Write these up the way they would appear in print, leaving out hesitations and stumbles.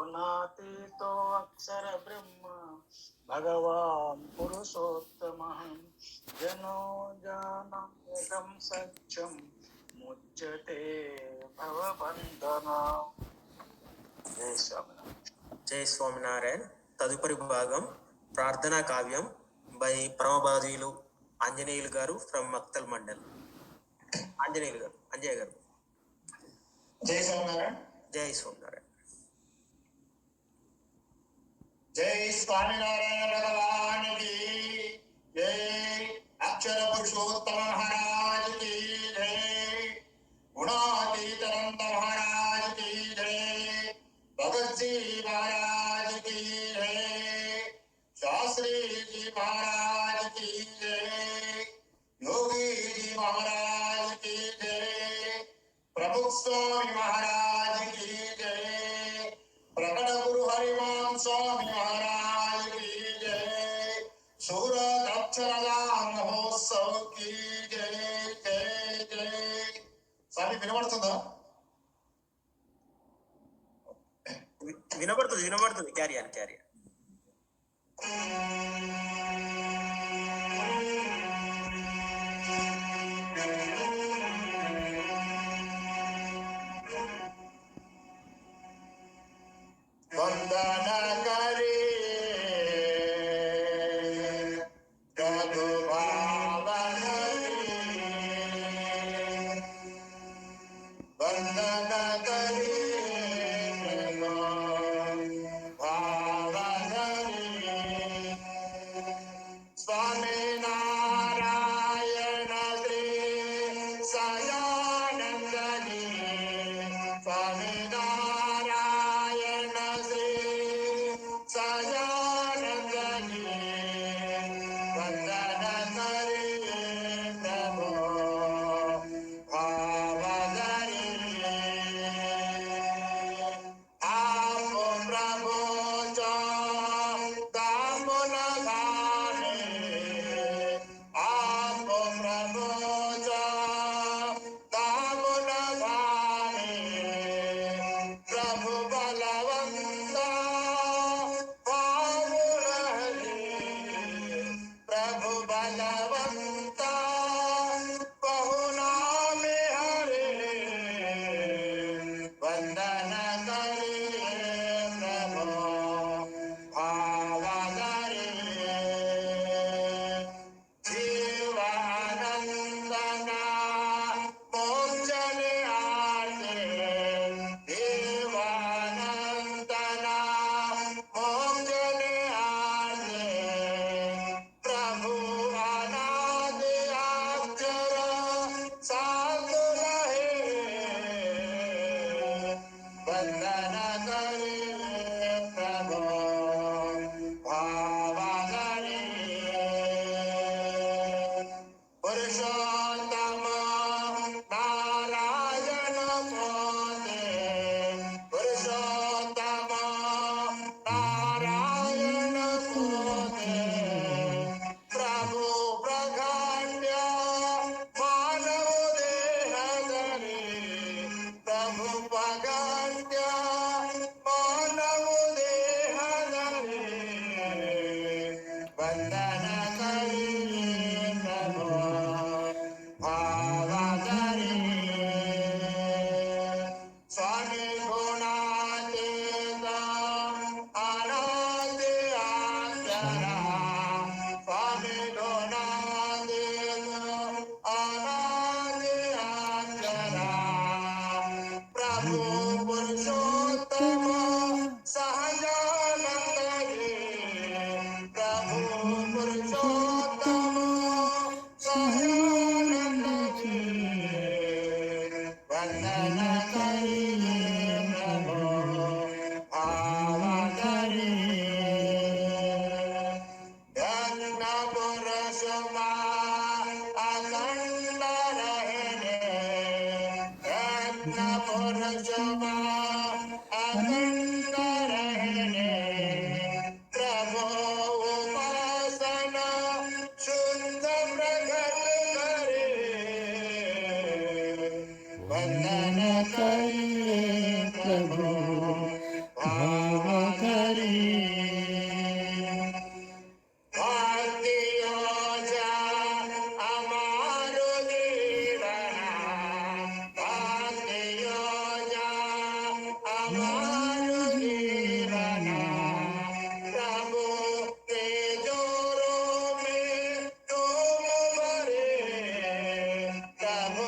गुणातीतो अक्षर ब्रह्म भगवान् पुरुषोत्तमः जनो जानन्यगं सत्यं मुच्यते भवबन्धना. जय स्वामिनारायण. జై స్వామినారాయణ్. తదుపరి భాగం ప్రార్థనా కావ్యం బై పరమబాధీయులు ఆంజనేయులు గారు ఫ్రమ్ మక్తల్ మండల్. ఆంజనేయులు గారు, అంజయ్య గారు. జై స్వామినారాయణ. జై స్వామినారాయణ. జై స్వామినారాయణ భగవానికి జై. అక్షర పురుషోత్తమ మహారాజ్ కి జై. గుణాతీత అనంత మహారాజ్ కి జై. భగత్ జీ మహారాజ్ కి జై. శాస్త్రీ జీ మహారాజ్ కి జై. యోగి జీ మహారాజ్ కి జై. प्रमुख स्वामी महाराज की जय. प्रकट गुरु हरिमान स्वामी महाराज की जय. सूरत अक्षरधाम महोत्सव की जय जय जय. स्वामी వినబడుతుందా? వినబడుతుంది. క్యారియర్ వందన కరి కదు భావనరి. వందన కరి కదు భావనరి. స్వామి నారాయణ శ్రీ సయానందని. స్వామి నారాయణ శ్రీ సయానందని. వందన కరి ప్రభు భావధరి. ఆపు ప్రభు దామున ధాని. ఆపు ప్రభు దామున ధాని. ప్రభు బలవంత పావులహరి. ప్రభు బలవంత బహునామి హరి. వందన కరి ప్రభు భావధరి. జీవానందన మోక్షని ఆర్తే. జీవానందన మోక్షని ఆర్తే. ప్రభు అనాది అక్షర సాధు రహే. వందన కరి ప్రభు భావధరి. పురుషోత్తమ నారాయణ పోతే. పురుషోత్తమ నారాయణ పోతే. ప్రభు ప్రగాఢ్య మానవ దేహధరి. ప్రభు ప్రగాఢ్య మానవ దేహధరి. వందన కరి ప్రభు భావధరి. స్వామి గుణాతీత అనాది అక్షర. స్వామి గుణాతీత అనాది అక్షర. ప్రభు పురుషోత్తమ సహజానందరి. ప్రభు పురుషోత్తమ సహజానందరి. వందన కరి ప్రభు భావధరి. ధన్య పురుషమా అఖండ రహనే. ధన్య పురుషమా అఖండ రహనే. ప్రభు ఉపాసన शुद्ध प्रकट करे। वंदन करिए प्रभु भाव मारुजीवना प्रभु तेजोरो में तुम भरे प्रभु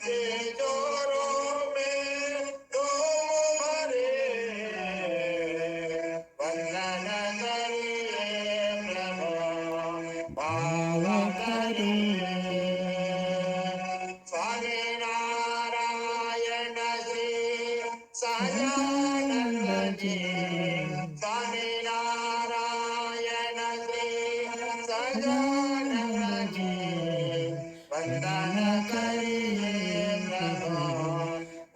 तेजोरो में तुम भरे वंदन करिए प्रभु भाव करिए स्वामी नारायण श्री सदानंद जी स्वामी नारायण श्री सदानंद जी वंदन करिए प्रभु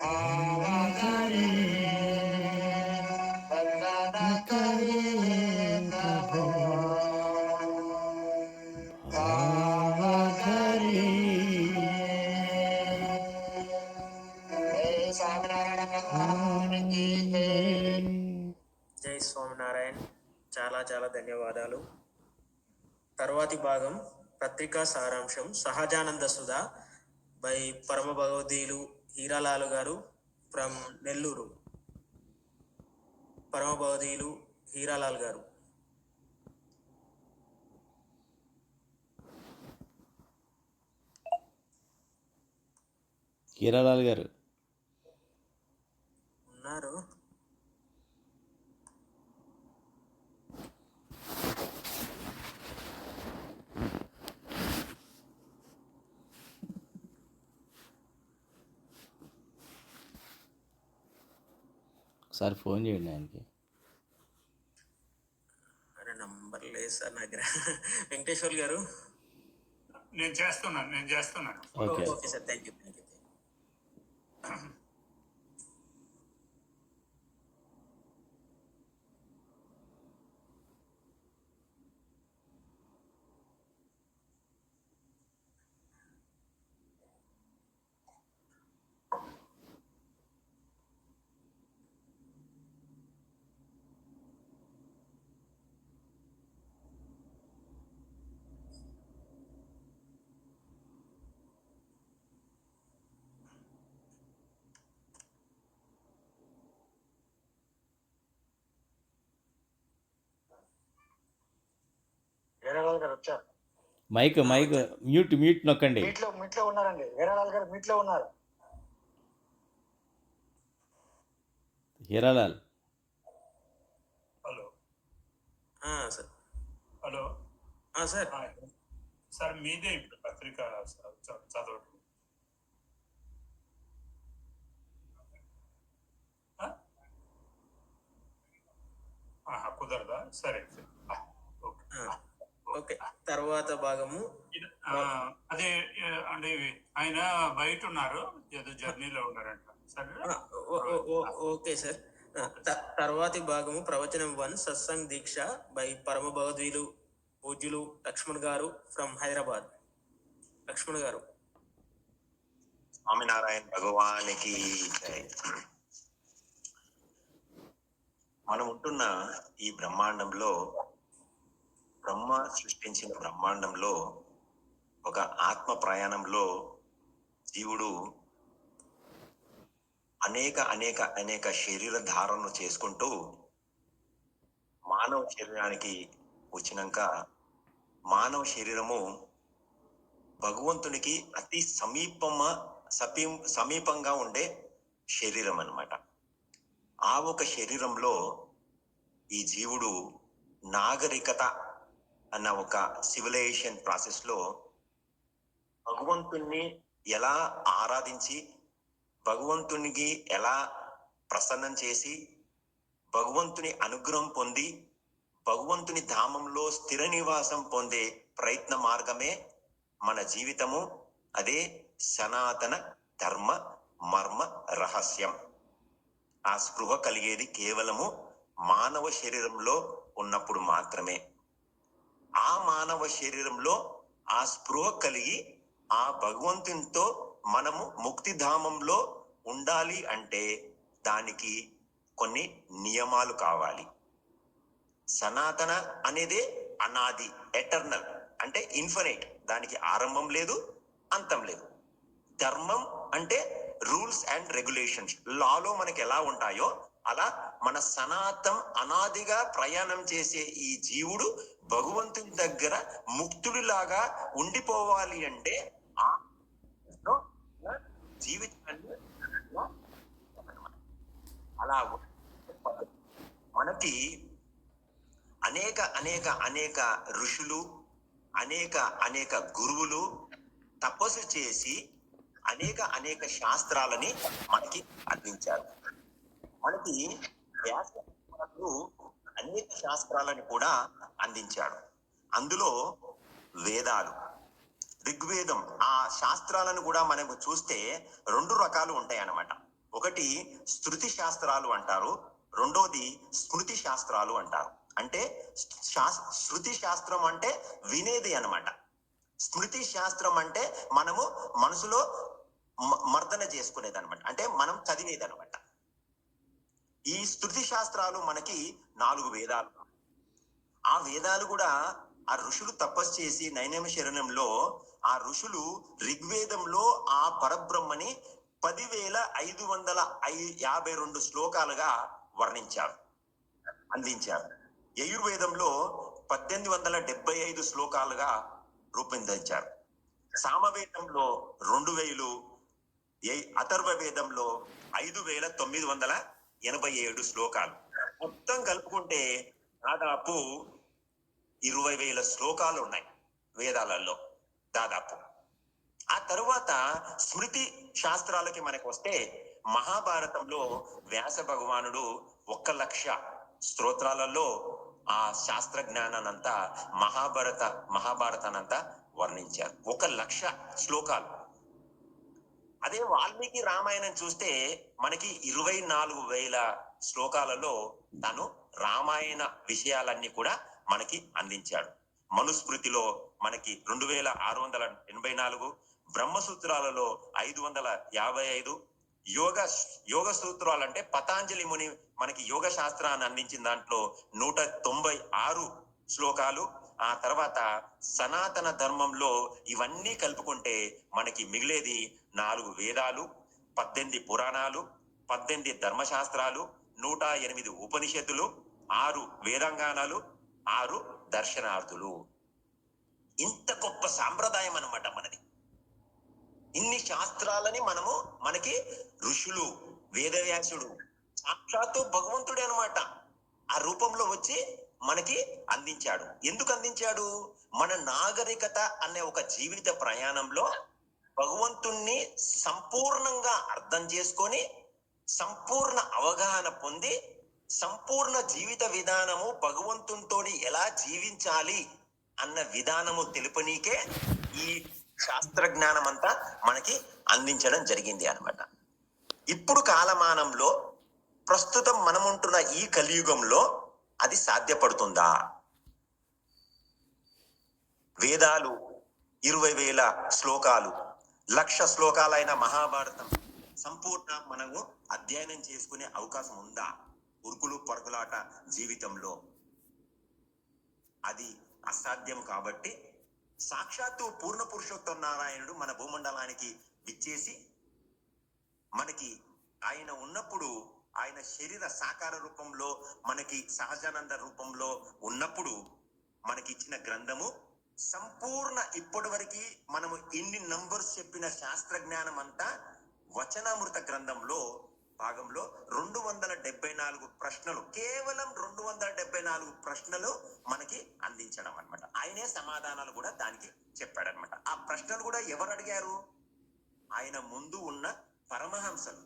भाव करिए वंदन करिए प्रभु भाव करिए जय स्वामीनारायण भगवान की जय జై స్వామినారాయణ. చాలా చాలా ధన్యవాదాలు. తర్వాతి భాగం పత్రికా సారాంశం సహజానంద సుధా బై పరమ భగవదీయులు హీరాలాలు గారు ఫ్రమ్ నెల్లూరు. పరమ భగవదీయులు హీరాలాల్ గారు. హీరాలాల్ గారు ఉన్నారు. ఒకసారి ఫోన్ చేయండి ఆయనకి. అరే నంబర్ లేదు సార్ నా దగ్గర. వెంకటేశ్వర్ గారు. నేను చేస్తున్నాను. Okay okay sir, thank you. Veeralal గారు వచ్చారు. మైక్ మ్యూట్ నొక్కండి. మీట్లో ఉన్నారండి. వీరలాల్ గారు మీట్లో ఉన్నారు. Hiralal hello sir. Hello sir. Sir మీదే ఇప్పుడు పత్రిక చదవటం కుదరదా? సరే ఓకే. తర్వాత భాగము అదే అంటే ఆయన బయట ఉన్నారు, ఏదో జర్నీలో ఉన్నారంట. సరే ఓకే సార్. తర్వాతి భాగము ప్రవచనం 1 సత్సంగ్ దీక్ష బై పరమ భగవదీయులు పూజ్యులు లక్ష్మణ్ గారు ఫ్రమ్ హైదరాబాద్. లక్ష్మణ్ గారు. స్వామినారాయణ భగవానికి మనం ఉంటున్న ఈ బ్రహ్మాండంలో, బ్రహ్మ సృష్టించిన బ్రహ్మాండంలో ఒక ఆత్మ ప్రయాణంలో జీవుడు అనేక అనేక అనేక శరీర ధారణను చేసుకుంటూ మానవ శరీరానికి వచ్చినాక, మానవ శరీరము భగవంతునికి అతి సమీపంగా ఉండే శరీరం అన్నమాట. ఆ ఒక శరీరంలో ఈ జీవుడు నాగరికత అన్న ఒక సివిలైజేషన్ ప్రాసెస్ లో భగవంతుణ్ణి ఎలా ఆరాధించి, భగవంతునికి ఎలా ప్రసన్నం చేసి, భగవంతుని అనుగ్రహం పొంది, భగవంతుని ధామంలో స్థిర నివాసం పొందే ప్రయత్న మార్గమే మన జీవితము. అదే సనాతన ధర్మ మర్మ రహస్యం. ఆ స్పృహ కలిగేది కేవలము మానవ శరీరంలో ఉన్నప్పుడు మాత్రమే. ఆ మానవ శరీరంలో ఆ స్పృహ కలిగి ఆ భగవంతునితో మనము ముక్తిధామంలో ఉండాలి అంటే దానికి కొన్ని నియమాలు కావాలి. సనాతన అనేది అనాది, ఎటర్నల్, అంటే ఇన్ఫినైట్, దానికి ఆరంభం లేదు, అంతం లేదు. ధర్మం అంటే రూల్స్ అండ్ రెగ్యులేషన్స్, లాలో మనకి ఎలా ఉంటాయో అలా మన సనాతం అనాదిగా ప్రయాణం చేసే ఈ జీవుడు భగవంతుని దగ్గర ముక్తుడిలాగా ఉండిపోవాలి అంటే ఆ జీవితాన్ని అలా మనకి అనేక అనేక అనేక ఋషులు అనేక అనేక గురువులు తపస్సు చేసి అనేక అనేక శాస్త్రాలని మనకి అందించారు. మనకి వ్యాసుడు అనేక శాస్త్రాలను కూడా అందించాడు. అందులో వేదాలు, ఋగ్వేదం, ఆ శాస్త్రాలను కూడా మనం చూస్తే 2 రకాలు ఉంటాయి అన్నమాట. ఒకటి శృతి శాస్త్రాలు అంటారు, రెండోది స్మృతి శాస్త్రాలు అంటారు. అంటే శృతి శాస్త్రం అంటే వినేది అన్నమాట. స్మృతి శాస్త్రం అంటే మనము మనసులో మర్దన చేసుకునేది అనమాట, అంటే మనం చదివేది అనమాట. ఈ శృతి శాస్త్రాలు మనకి 4 వేదాలు. ఆ వేదాలు కూడా ఆ ఋషులు తపస్సు చేసి నైనమ శరణంలో ఆ ఋషులు ఋగ్వేదంలో ఆ పరబ్రహ్మని 10,552 శ్లోకాలుగా వర్ణించారు, అందించారు. యజుర్వేదంలో 1875 శ్లోకాలుగా రూపొందించారు. సామవేదంలో 2000, అథర్వ వేదంలో 5,987 శ్లోకాలు. మొత్తం కలుపుకుంటే దాదాపు 20,000 శ్లోకాలు ఉన్నాయి వేదాలలో దాదాపు. ఆ తరువాత స్మృతి శాస్త్రాలకి మనకు వస్తే మహాభారతంలో వ్యాస భగవానుడు 1,00,000 స్తోత్రాలలో ఆ శాస్త్ర జ్ఞానానంతా మహాభారతానంతా వర్ణించారు. 1,00,000 శ్లోకాలు. అదే వాల్మీకి రామాయణం చూస్తే మనకి 24,000 శ్లోకాలలో తను రామాయణ విషయాలన్నీ కూడా మనకి అందించాడు. మనుస్మృతిలో మనకి 2,684, బ్రహ్మసూత్రాలలో 555, యోగ సూత్రాలు అంటే పతాంజలి ముని మనకి యోగ శాస్త్రాన్ని అందించిన దాంట్లో 196 శ్లోకాలు. ఆ తర్వాత సనాతన ధర్మంలో ఇవన్నీ కలుపుకుంటే మనకి మిగిలేది 4 వేదాలు, 18 పురాణాలు, 18 ధర్మశాస్త్రాలు, 108 ఉపనిషత్తులు, 6 వేదాంగానాలు, 6 దర్శనార్థులు. ఇంత గొప్ప సాంప్రదాయం అన్నమాట మనది. ఇన్ని శాస్త్రాలని మనకి ఋషులు, వేదవ్యాసుడు సాక్షాత్తు భగవంతుడే అన్నమాట ఆ రూపంలో వచ్చి మనకి అందించాడు. ఎందుకు అందించాడు? మన నాగరికత అనే ఒక జీవిత ప్రయాణంలో భగవంతుణ్ణి సంపూర్ణంగా అర్థం చేసుకొని సంపూర్ణ అవగాహన పొంది సంపూర్ణ జీవిత విధానము భగవంతునితో ఎలా జీవించాలి అన్న విధానము తెలుపనీకే ఈ శాస్త్ర జ్ఞానం అంతా మనకి అందించడం జరిగింది అన్నమాట. ఇప్పుడు కాలమానంలో ప్రస్తుతం మనముంటున్న ఈ కలియుగంలో అది సాధ్యపడుతుందా? వేదాలు 20,000 శ్లోకాలు, 1,00,000 శ్లోకాలైన మహాభారతం సంపూర్ణ మనము అధ్యయనం చేసుకునే అవకాశం ఉందా ఉరుకులు పరుగులాట జీవితంలో? అది అసాధ్యం. కాబట్టి సాక్షాత్తు పూర్ణ పురుషోత్తమ నారాయణుడు మన భూమండలానికి విచ్చేసి మనకి ఆయన ఉన్నప్పుడు, ఆయన శరీర సాకార రూపంలో మనకి సహజానంద రూపంలో ఉన్నప్పుడు మనకి ఇచ్చిన గ్రంథము సంపూర్ణ ఇప్పటి వరకు మనము ఇన్ని నంబర్స్ చెప్పిన శాస్త్ర జ్ఞానం అంతా వచనామృత గ్రంథంలో భాగంలో 274 ప్రశ్నలు, కేవలం 274 ప్రశ్నలు మనకి అందించడం అన్నమాట. ఆయనే సమాధానాలు కూడా దానికి చెప్పాడనమాట. ఆ ప్రశ్నలు కూడా ఎవరు అడిగారు? ఆయన ముందు ఉన్న పరమహంసలు.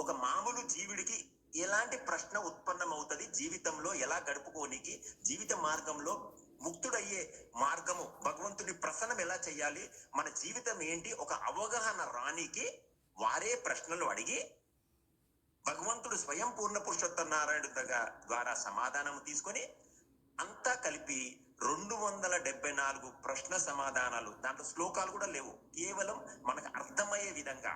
ఒక మామూలు జీవుడికి ఎలాంటి ప్రశ్న ఉత్పన్నమవుతుంది, జీవితంలో ఎలా గడుపుకోనికి, జీవిత మార్గంలో ముక్తుడయ్యే మార్గము, భగవంతుని ప్రసన్నం ఎలా చెయ్యాలి, మన జీవితం ఏంటి, ఒక అవగాహన రానికి వారే ప్రశ్నలు అడిగి భగవంతుడు స్వయం పూర్ణ పురుషోత్తమ నారాయణుడు ద్వారా సమాధానం తీసుకొని అంతా కలిపి 274 ప్రశ్న సమాధానాలు, దాంట్లో శ్లోకాలు కూడా లేవు, కేవలం మనకు అర్థమయ్యే విధంగా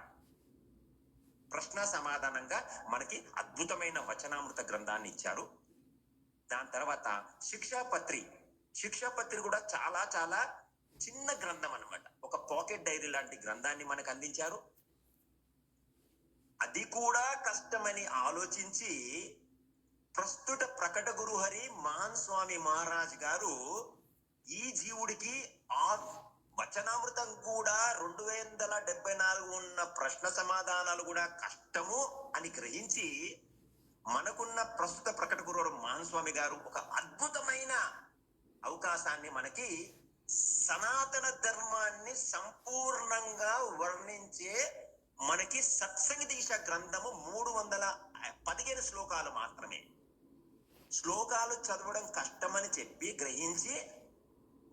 ప్రశ్న సమాధానంగా మనకి అద్భుతమైన వచనామృత గ్రంథాన్ని ఇచ్చారు. దాని తర్వాత శిక్షాపత్రి కూడా చాలా చాలా చిన్న గ్రంథం అన్నమాట. ఒక పాకెట్ డైరీ లాంటి గ్రంథాన్ని మనకు అందించారు. అది కూడా కష్టమని ఆలోచించి ప్రస్తుత ప్రకట గురుహరి మహాన్ స్వామి మహారాజ్ గారు ఈ జీవుడికి ఆ వచనామృతం కూడా 274 ఉన్న ప్రశ్న సమాధానాలు కూడా కష్టము అని గ్రహించి మనకున్న ప్రస్తుత ప్రకట గురువు మహాన్ స్వామి గారు ఒక అద్భుతమైన అవకాశాన్ని మనకి సనాతన ధర్మాన్ని సంపూర్ణంగా వర్ణించే మనకి సత్సంగ దీక్ష గ్రంథము 315 శ్లోకాలు మాత్రమే. శ్లోకాలు చదవడం కష్టమని చెప్పి గ్రహించి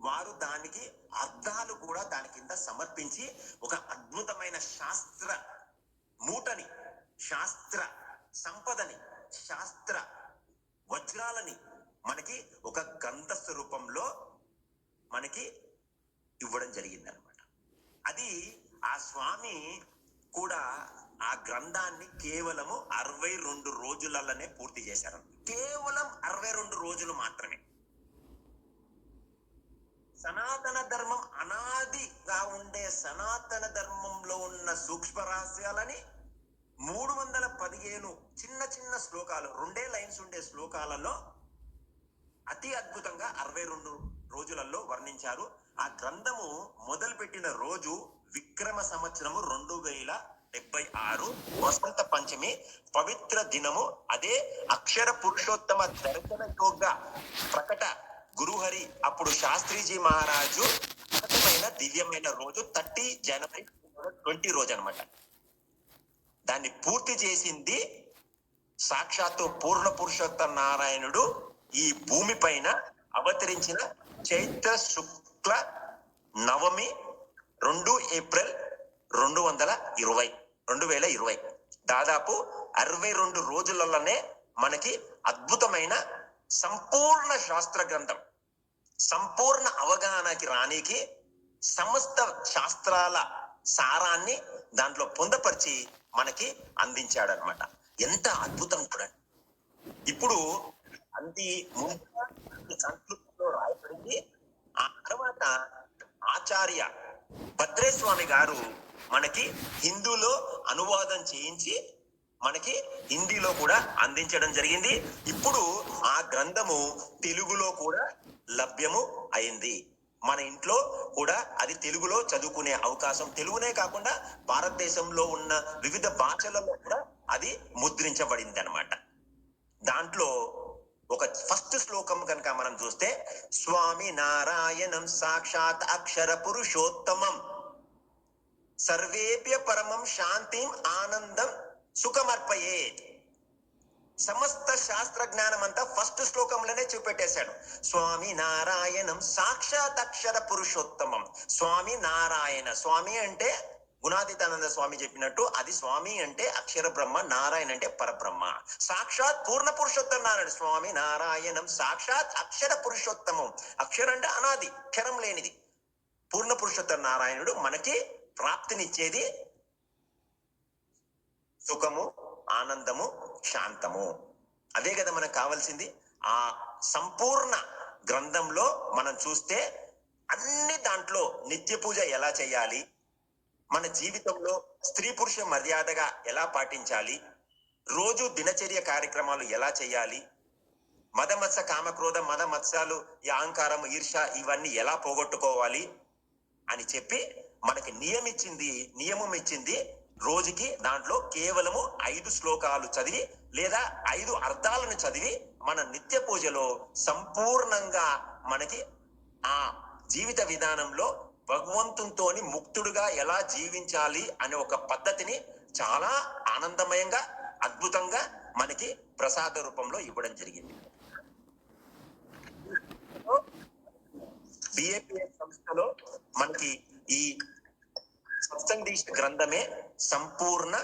వారు దానికి అర్థాలు కూడా దాని కింద సమర్పించి ఒక అద్భుతమైన శాస్త్ర మూటని, శాస్త్ర సంపదని, శాస్త్ర వజ్రాలని మనకి ఒక గ్రంథస్థ రూపంలో మనకి ఇవ్వడం జరిగింది అనమాట. అది ఆ స్వామి కూడా ఆ గ్రంథాన్ని కేవలము 62 రోజులలోనే పూర్తి చేశారు. కేవలం 62 రోజులు మాత్రమే. సనాతన ధర్మం అనాదిగా ఉండే సనాతన ధర్మంలో ఉన్న సూక్ష్మ రహస్యాలని 315 చిన్న చిన్న శ్లోకాలు, 2 లైన్స్ ఉండే శ్లోకాలలో అతి అద్భుతంగా 62 రోజులలో వర్ణించారు. ఆ గ్రంథము మొదలుపెట్టిన రోజు విక్రమ సంవత్సరము 2076 వసంత పంచమి పవిత్ర దినము. అదే అక్షర పురుషోత్తమ దర్శన యోగ ప్రకట గురుహరి అప్పుడు శాస్త్రీజీ మహారాజు అద్భుతమైన దివ్యమైన రోజు 30 జనవరి 20 రోజు అనమాట. దాన్ని పూర్తి చేసింది సాక్షాత్తు పూర్ణ పురుషోత్తమ నారాయణుడు ఈ భూమి పైన అవతరించిన చైత్ర శుక్ల నవమి 2 ఏప్రిల్ 2020 దాదాపు 62 రోజులలోనే మనకి అద్భుతమైన సంపూర్ణ శాస్త్ర గ్రంథం, సంపూర్ణ అవగాహనకి రానికి సమస్త శాస్త్రాల సారాన్ని దాంట్లో పొందపరిచి మనకి అందించాడనమాట. ఎంత అద్భుతం చూడండి. ఇప్పుడు అంది ముందు సంస్కృతిలో రాయబడింది. ఆ తర్వాత ఆచార్య భద్రేస్వామి గారు మనకి హిందూలో అనువాదం చేయించి మనకి హిందీలో కూడా అందించడం జరిగింది. ఇప్పుడు ఆ గ్రంథము తెలుగులో కూడా లభ్యము అయింది. మన ఇంట్లో కూడా అది తెలుగులో చదువుకునే అవకాశం, తెలుగునే కాకుండా భారతదేశంలో ఉన్న వివిధ భాషలలో కూడా అది ముద్రించబడింది అన్నమాట. దాంట్లో ఒక ఫస్ట్ శ్లోకం కనుక మనం చూస్తే, స్వామి నారాయణం సాక్షాత్ అక్షర పురుషోత్తమం సర్వేభ్య పరమం శాంతిం ఆనందం సుఖమర్పయేత్. సమస్త శాస్త్ర జ్ఞానం అంతా ఫస్ట్ శ్లోకంలోనే చూపెట్టేశాడు. స్వామి నారాయణం సాక్షాత్ అక్షర పురుషోత్తమం. స్వామి నారాయణ, స్వామి అంటే గుణాతీతానంద స్వామి చెప్పినట్టు అది స్వామి అంటే అక్షర బ్రహ్మ, నారాయణ అంటే పరబ్రహ్మ. సాక్షాత్ పూర్ణ పురుషోత్తమ నారాయణ. స్వామి నారాయణం సాక్షాత్ అక్షర పురుషోత్తమం. అక్షరం అంటే అనాది, క్షరం లేనిది. పూర్ణ పురుషోత్తమ నారాయణుడు మనకి ప్రాప్తినిచ్చేది సుఖము, ఆనందము, శాంతము. అదే కదా మనకు కావాల్సింది. ఆ సంపూర్ణ గ్రంథంలో మనం చూస్తే అన్ని దాంట్లో నిత్య పూజ ఎలా చేయాలి, మన జీవితంలో స్త్రీ పురుష మర్యాదగా ఎలా పాటించాలి, రోజు దినచర్య కార్యక్రమాలు ఎలా చేయాలి, మదమత్స కామక్రోధ మద మత్సాలు, ఈ అహంకారం, ఈర్ష ఇవన్నీ ఎలా పోగొట్టుకోవాలి అని చెప్పి మనకి నియమం ఇచ్చింది. రోజుకి దాంట్లో కేవలము 5 శ్లోకాలు చదివి లేదా 5 అర్థాలను చదివి మన నిత్య పూజలో సంపూర్ణంగా మనకి ఆ జీవిత విధానంలో భగవంతునితోని ముక్తుడుగా ఎలా జీవించాలి అనే ఒక పద్ధతిని చాలా ఆనందమయంగా, అద్భుతంగా మనకి ప్రసాద రూపంలో ఇవ్వడం జరిగింది. బిఏపిఎస్ సంస్థలో మనకి ఈ సత్సంగ దీక్ష గ్రంథమే సంపూర్ణ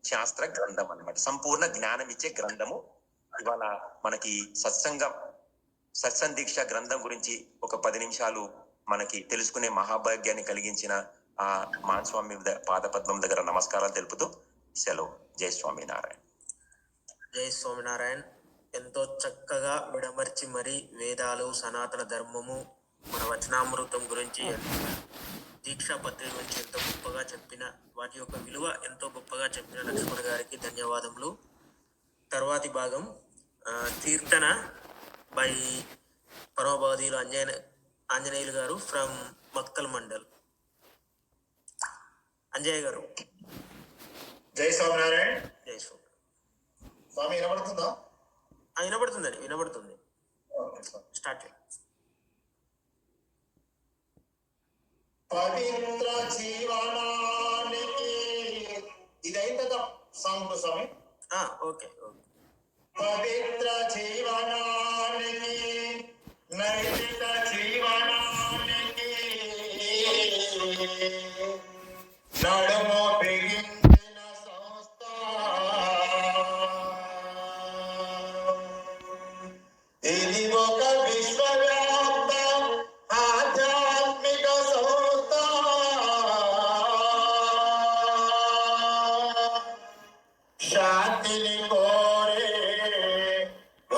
శాస్త్ర గ్రంథం అన్నమాట. సంపూర్ణ జ్ఞానం ఇచ్చే గ్రంథము. ఇవాళ మనకి సత్సంగ దీక్ష గ్రంథం గురించి ఒక 10 నిమిషాలు మనకి తెలుసుకునే మహాభాగ్యాన్ని కలిగించిన ఆ మహాస్వామి పాదపద్మం దగ్గర నమస్కారాలు తెలుపుతూ సెలవు. జై స్వామినారాయణ. జై స్వామినారాయణ. ఎంతో చక్కగా విడమర్చి మరి వేదాలు, సనాతన ధర్మము, మన వచనామృతం గురించి దీక్షా పత్రిక గురించి ఎంతో గొప్పగా చెప్పిన, వాటి యొక్క విలువ ఎంతో గొప్పగా చెప్పిన లక్ష్మణ్ గారికి ధన్యవాదములు. తర్వాతి భాగం కీర్తన బై పరమభవదీయులు ఆంజనేయులు గారు ఫ్రమ్ మక్తల్ మండల్. అంజయ్య గారు. జై స్వామినారాయణ. జై స్వామి. స్వామి వినబడుతుందా? వినబడుతుందండి, వినబడుతుంది. స్టార్ట్ చేయండి. పవిత్ర జీవనానికి ఇదైతే సాంగ్ స్వామి. Okay okay. పవిత్ర జీవనానికి నైతిక జీవనానికి నడుము బిగించిన సంస్థ ఇది ఒక విశ్వవ్యాప్త ఆధ్యాత్మిక సంస్థ. శాంతిని కోరే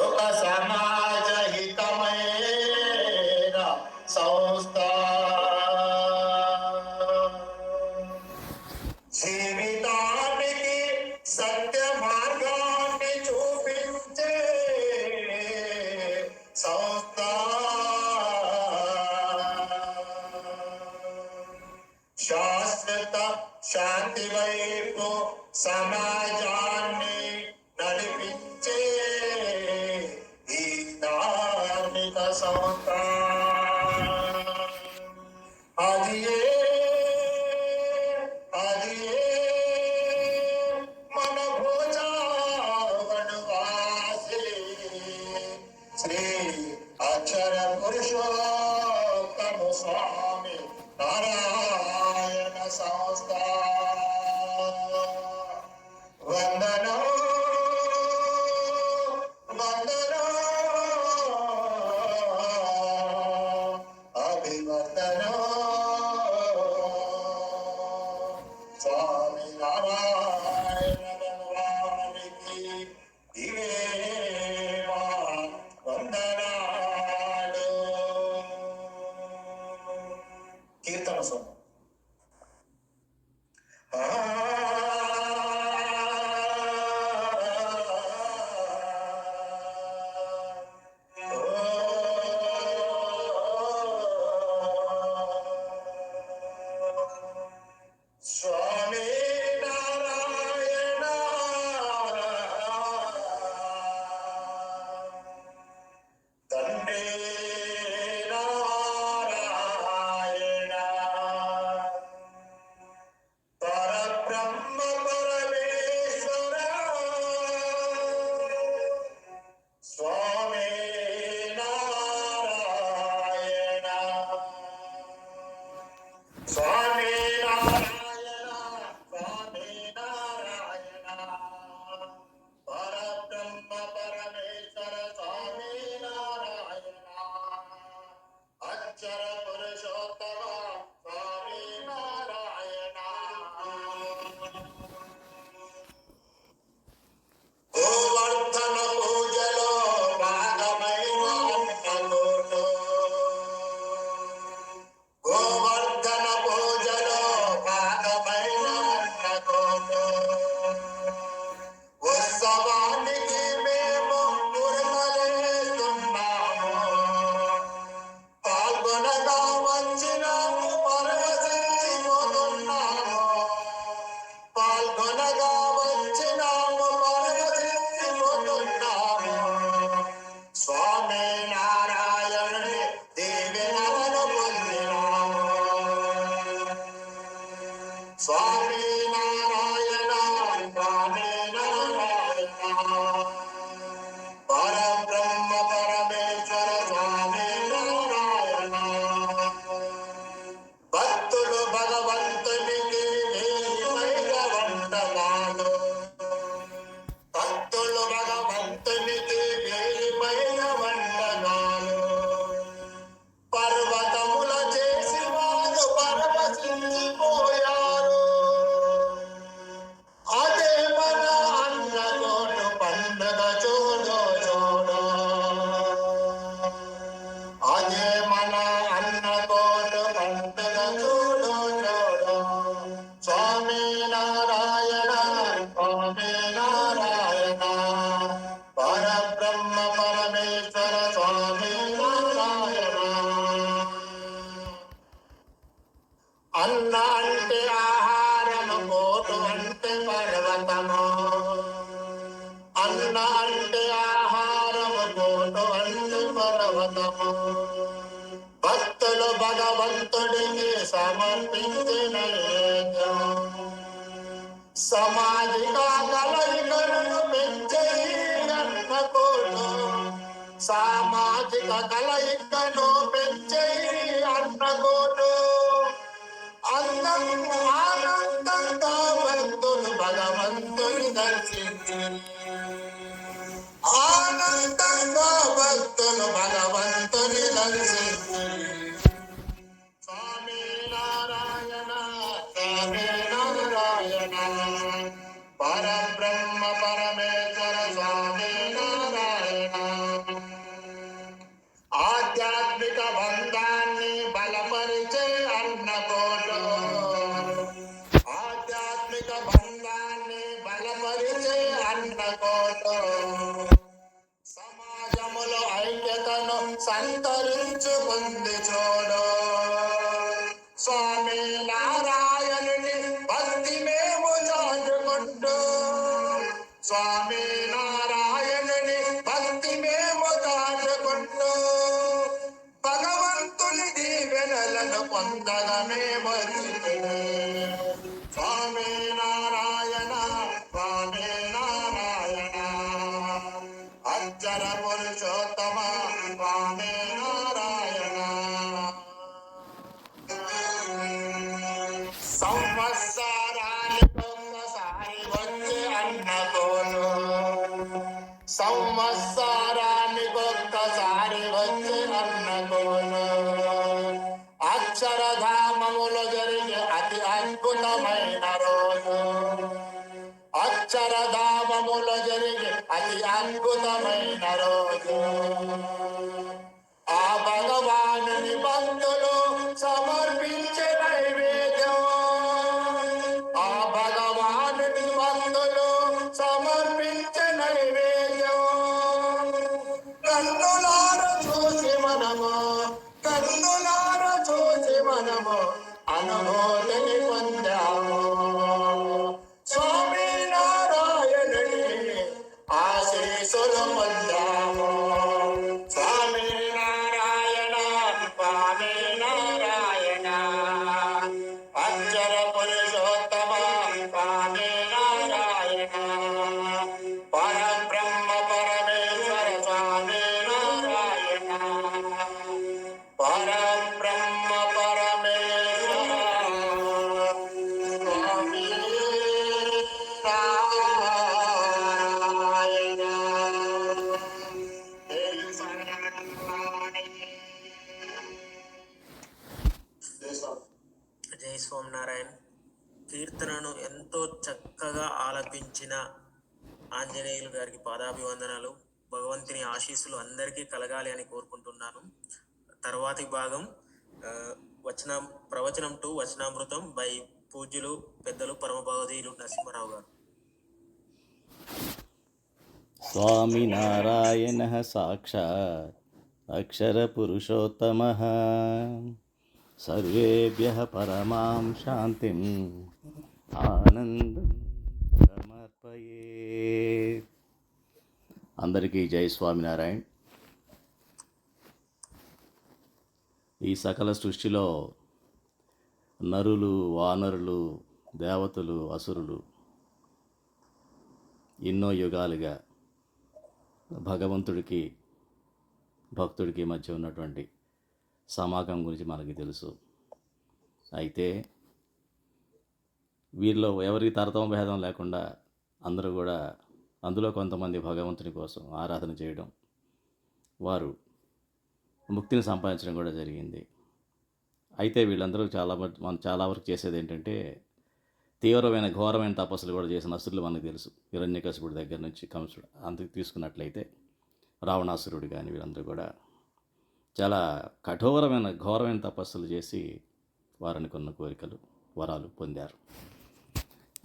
ఒక సమాజ హితమైన సంస్థ. జీవితానికి సత్య మార్గాన్ని చూపించే సంస్థ. శాశ్వత శాంతి వైపు సమాజాన్ని నడిపించే ఈ ధార్మిక సంస్థ. అది మన భోజనవాసి శ్రీ అక్షర పురుషోత్తమ స్వామి నారాయణ సంస్థ. వందనం వందనం అభివందనం స్వామి నారాయణ భగవానికి ఇవే మా వందనాలు. భాగవతము భక్తులు భగవంతుడికి సమర్పించిన నైవేద్యం సామాజిక కలయికలను పెంచే అన్నకోటు సామాజిక కలయికను పెంచే అన్నకోటు ఆనందంగా భక్తులు భగవంతుని దర్శించి ఆనందంగా భక్తులు భగవంతుని దర్శించి స్వామి నారాయణ స్వామి నారాయణ పరబ్రహ్మ పరమేశ్వర స్వామి నారాయణ ఆధ్యాత్మిక బంధాన్ని బలపరిచే అన్నకోటు ఆధ్యాత్మిక బంధాన్ని బలపరిచే అన్నకోటు సమాజములో ఐక్యతను సంతరించుకుంది చూడు స్వామి నారాయణుని భక్తి మేము చాటుకుంటూ స్వామి నారాయణుని భక్తి మేము చాటుకుంటూ భగవంతుని దీవెనలను పొందగమే వచ్చితిమి స్వామి నారాయణ స్వామి నారాయణ అక్షర పురుషోత్తమ స్వామి నారాయణ సంవత్సరానికి ఒక్కసారి వచ్చే అన్నకోను సంవత్సరానికి ఒక్కసారి వచ్చే అన్నకోను అక్షరధామములో జరిగే అతి అద్భుతమైన రోజు అక్షరధామములో జరిగే అతి అద్భుతమైన రోజు ఆ భగవానుని భక్తులు సమర్పించే నైవేద్యం ఆ భగవానుని భక్తులు సమర్పించే నైవేద్యం కన్నులార చూసి మనము అనుభూతిని పొందాము స్వామి నారాయణుని ఆశీస్సులు పొందాము స్వామి నారాయణ స్వామి నారాయణ అక్షర పురుషోత్తమ స్వామి నారాయణ పరబ్రహ్మ పరమేశ్వర స్వామి నారాయణ పరబ్రహ్మ పరమేశ్వర స్వామి నారాయణ జై స్వామినారాయణ. కీర్తనను ఎంతో చక్కగా ఆలపించిన ఆంజనేయులు గారికి పాదాభివందనాలు. భగవంతుని ఆశీస్సులు అందరికీ కలగాలి అని కోరుకుంటున్నాను. తర్వాతి భాగం ప్రవచనం 2 వచనామృతం బై పూజ్యులు పెద్దలు పరమభగవదీయులు నరసింహారావు గారు. స్వామినారాయణ సాక్షాత్ అక్షర పురుషోత్తమ సర్వేభ్యః పరమాం శాంతిం ఆనందం సమర్పయేత్. అందరికీ జై స్వామినారాయణ. ఈ సకల సృష్టిలో నరులు, వానరులు, దేవతలు, అసురులు ఎన్నో యుగాలుగా భగవంతుడికి భక్తుడికి మధ్య ఉన్నటువంటి సమాగం గురించి మనకి తెలుసు. అయితే వీరిలో ఎవరికి తరతమ భేదం లేకుండా అందరూ కూడా అందులో కొంతమంది భగవంతుని కోసం ఆరాధన చేయడం, వారు ముక్తిని సంపాదించడం కూడా జరిగింది. అయితే వీళ్ళందరూ చాలా వరకు చేసేది ఏంటంటే తీవ్రమైన ఘోరమైన తపస్సులు కూడా చేసిన అసురులు మనకు తెలుసు. హిరణ్యకశిపుడి దగ్గర నుంచి కంసుడు అంతకు తీసుకున్నట్లయితే రావణాసురుడు కానీ వీళ్ళందరూ కూడా చాలా కఠోరమైన ఘోరమైన తపస్సులు చేసి వారిని కొన్న కోరికలు వరాలు పొందారు.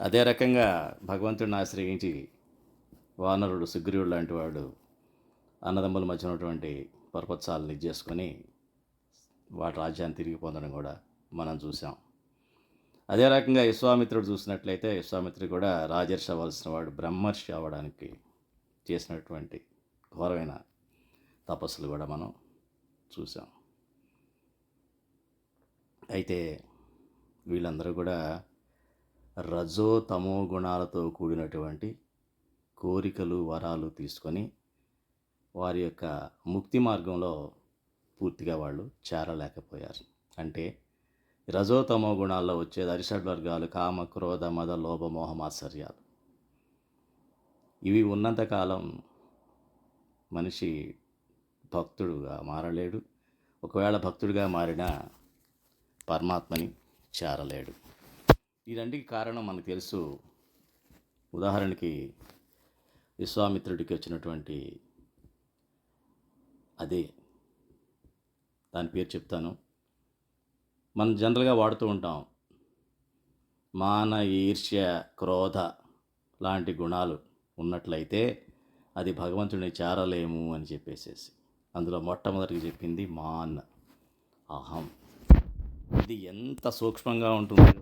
అదే రకంగా భగవంతుడిని ఆశ్రయించి వానరుడు సుగ్రీవుడు లాంటి వాడు అన్నదమ్ముల మధ్య ఉన్నటువంటి పర్వతాలను ఇది చేసుకొని వాటి రాజ్యాన్ని తిరిగి పొందడం కూడా మనం చూసాం. అదే రకంగా విశ్వామిత్రుడు చూసినట్లయితే విశ్వామిత్రుడు కూడా రాజర్షి అవ్వాల్సిన వాడు బ్రహ్మర్షి అవ్వడానికి చేసినటువంటి ఘోరమైన తపస్సులు కూడా మనం చూసాం. అయితే వీళ్ళందరూ కూడా రజో తమో గుణాలతో కూడినటువంటి కోరికలు వరాలు తీసుకొని వారి యొక్క ముక్తి మార్గంలో పూర్తిగా వాళ్ళు చేరలేకపోయారు. అంటే రజో తమో గుణాల్లో వచ్చేది అరిషడ్ వర్గాలు కామ క్రోధ మద లోభ మోహ మాత్సర్యాలు. ఇవి ఉన్నంతకాలం మనిషి భక్తుడుగా మారలేడు. ఒకవేళ భక్తుడిగా మారినా పరమాత్మని చేరలేడు. ఈ రెండుకి కారణం మనకు తెలుసు. ఉదాహరణకి విశ్వామిత్రుడికి వచ్చినటువంటి అదే దాని పేరు చెప్తాను. మనం జనరల్గా వాడుతూ ఉంటాం మాన ఈర్ష్య క్రోధ లాంటి గుణాలు ఉన్నట్లయితే అది భగవంతుడిని చేరలేము అని చెప్పేసేసి. అందులో మొట్టమొదటిగా చెప్పింది మాన్, అహం. ఇది ఎంత సూక్ష్మంగా ఉంటుందో,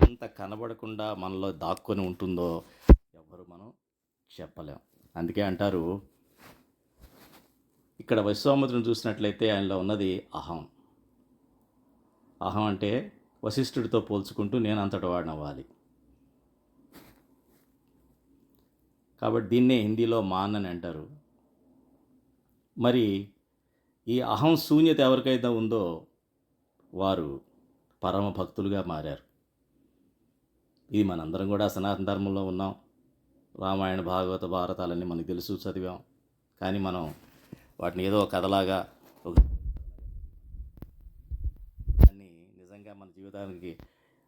ఎంత కనబడకుండా మనలో దాక్కొని ఉంటుందో ఎవరు మనం చెప్పలేం. అందుకే అంటారు, ఇక్కడ విశ్వామిత్రుని చూసినట్లయితే ఆయనలో ఉన్నది అహం. అహం అంటే వశిష్ఠుడితో పోల్చుకుంటూ నేను అంతటి వాడినవ్వాలి. కాబట్టి దీన్నే హిందీలో మాన్ అని అంటారు. మరి ఈ అహం శూన్యత ఎవరికైతే ఉందో వారు పరమ భక్తులుగా మారారు. ఇది మనందరం కూడా సనాతన ధర్మంలో ఉన్నాం. రామాయణ భాగవత భారతాలన్నీ మనకు తెలుసు, చదివాం. కానీ మనం వాటిని ఏదో కథలాగా అన్నీ నిజంగా మన జీవితానికి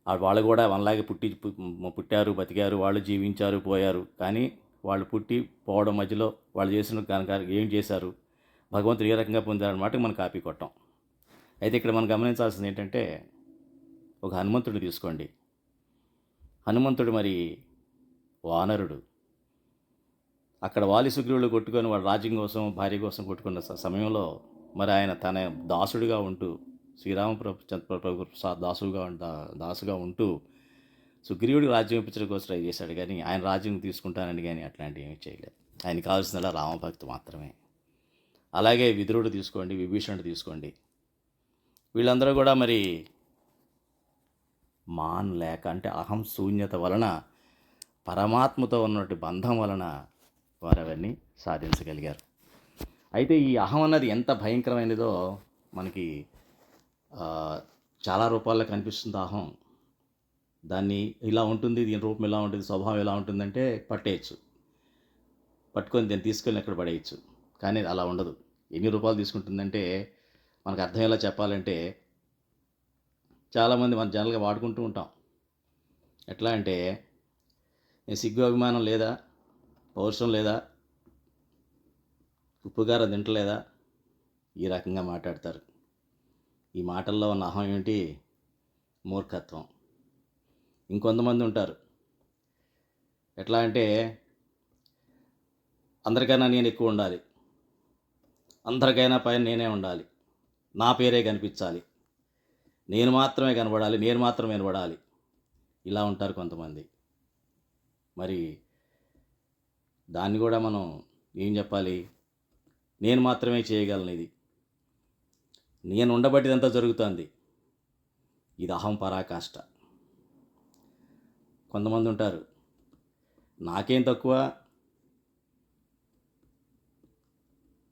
వాళ్ళు కూడా మనలాగే పుట్టారు, బతికారు, వాళ్ళు జీవించారు, పోయారు. కానీ వాళ్ళు పుట్టి పోవడం మధ్యలో వాళ్ళు చేసిన కనుక ఏం చేశారు, భగవంతుడు ఏ రకంగా పొందారన్నమాట మనం కాపీ కొట్టాం. అయితే ఇక్కడ మనం గమనించాల్సింది ఏంటంటే, ఒక హనుమంతుడిని తీసుకోండి. హనుమంతుడు మరి వానరుడు. అక్కడ వాలి సుగ్రీవులు కొట్టుకొని వాడు రాజ్యం కోసం భార్య కోసం కొట్టుకున్న సమయంలో మరి ఆయన తన దాసుడిగా ఉంటూ శ్రీరామప్రభు దాసుగా ఉంటూ సుగ్రీవుడికి రాజ్యం ఇప్పించడం కోసం ట్రై చేశాడు. కానీ ఆయన రాజ్యం తీసుకుంటానని కానీ అట్లాంటివి ఏమీ చేయలేదు. ఆయన కావాల్సిన రామభక్తి మాత్రమే. అలాగే విదురుడు తీసుకోండి, విభీషణుడు తీసుకోండి. వీళ్ళందరూ కూడా మరి మాన్ లేక అంటే అహం శూన్యత వలన, పరమాత్మతో ఉన్నటువంటి బంధం వలన వారు అవన్నీ సాధించగలిగారు. అయితే ఈ అహం అన్నది ఎంత భయంకరమైనదో మనకి చాలా రూపాల్లో కనిపిస్తుంది. అహం దాన్ని ఇలా ఉంటుంది, దీని రూపం ఇలా ఉంటుంది, స్వభావం ఎలా ఉంటుందంటే పట్టేయచ్చు, పట్టుకొని దీన్ని తీసుకెళ్ళి ఎక్కడ పడేయచ్చు. కానీ అలా ఉండదు. ఎన్ని రూపాయలు తీసుకుంటుందంటే మనకు అర్థమయ్యేలా చెప్పాలంటే, చాలామంది మన జనరల్గా వాడుకుంటూ ఉంటాం. ఎట్లా అంటే, నేను సిగ్గు అభిమానం లేదా, పౌరుషం లేదా, ఉప్పుగారం తింటలేదా, ఈ రకంగా మాట్లాడతారు. ఈ మాటల్లో ఉన్న అహం ఏమిటి? మూర్ఖత్వం. ఇంకొంతమంది ఉంటారు ఎట్లా అంటే, అందరికైనా నేను ఎక్కువ ఉండాలి, అందరికైనా పైన నేనే ఉండాలి, నా పేరే కనిపించాలి, నేను మాత్రమే కనబడాలి, నేను మాత్రమే వినబడాలి, ఇలా ఉంటారు కొంతమంది. మరి దాన్ని కూడా మనం ఏం చెప్పాలి? నేను మాత్రమే చేయగలను, ఇది నేను ఉండబట్టిదంతా జరుగుతుంది. ఇది అహం పరాకాష్ట. కొంతమంది ఉంటారు, నాకేం తక్కువ,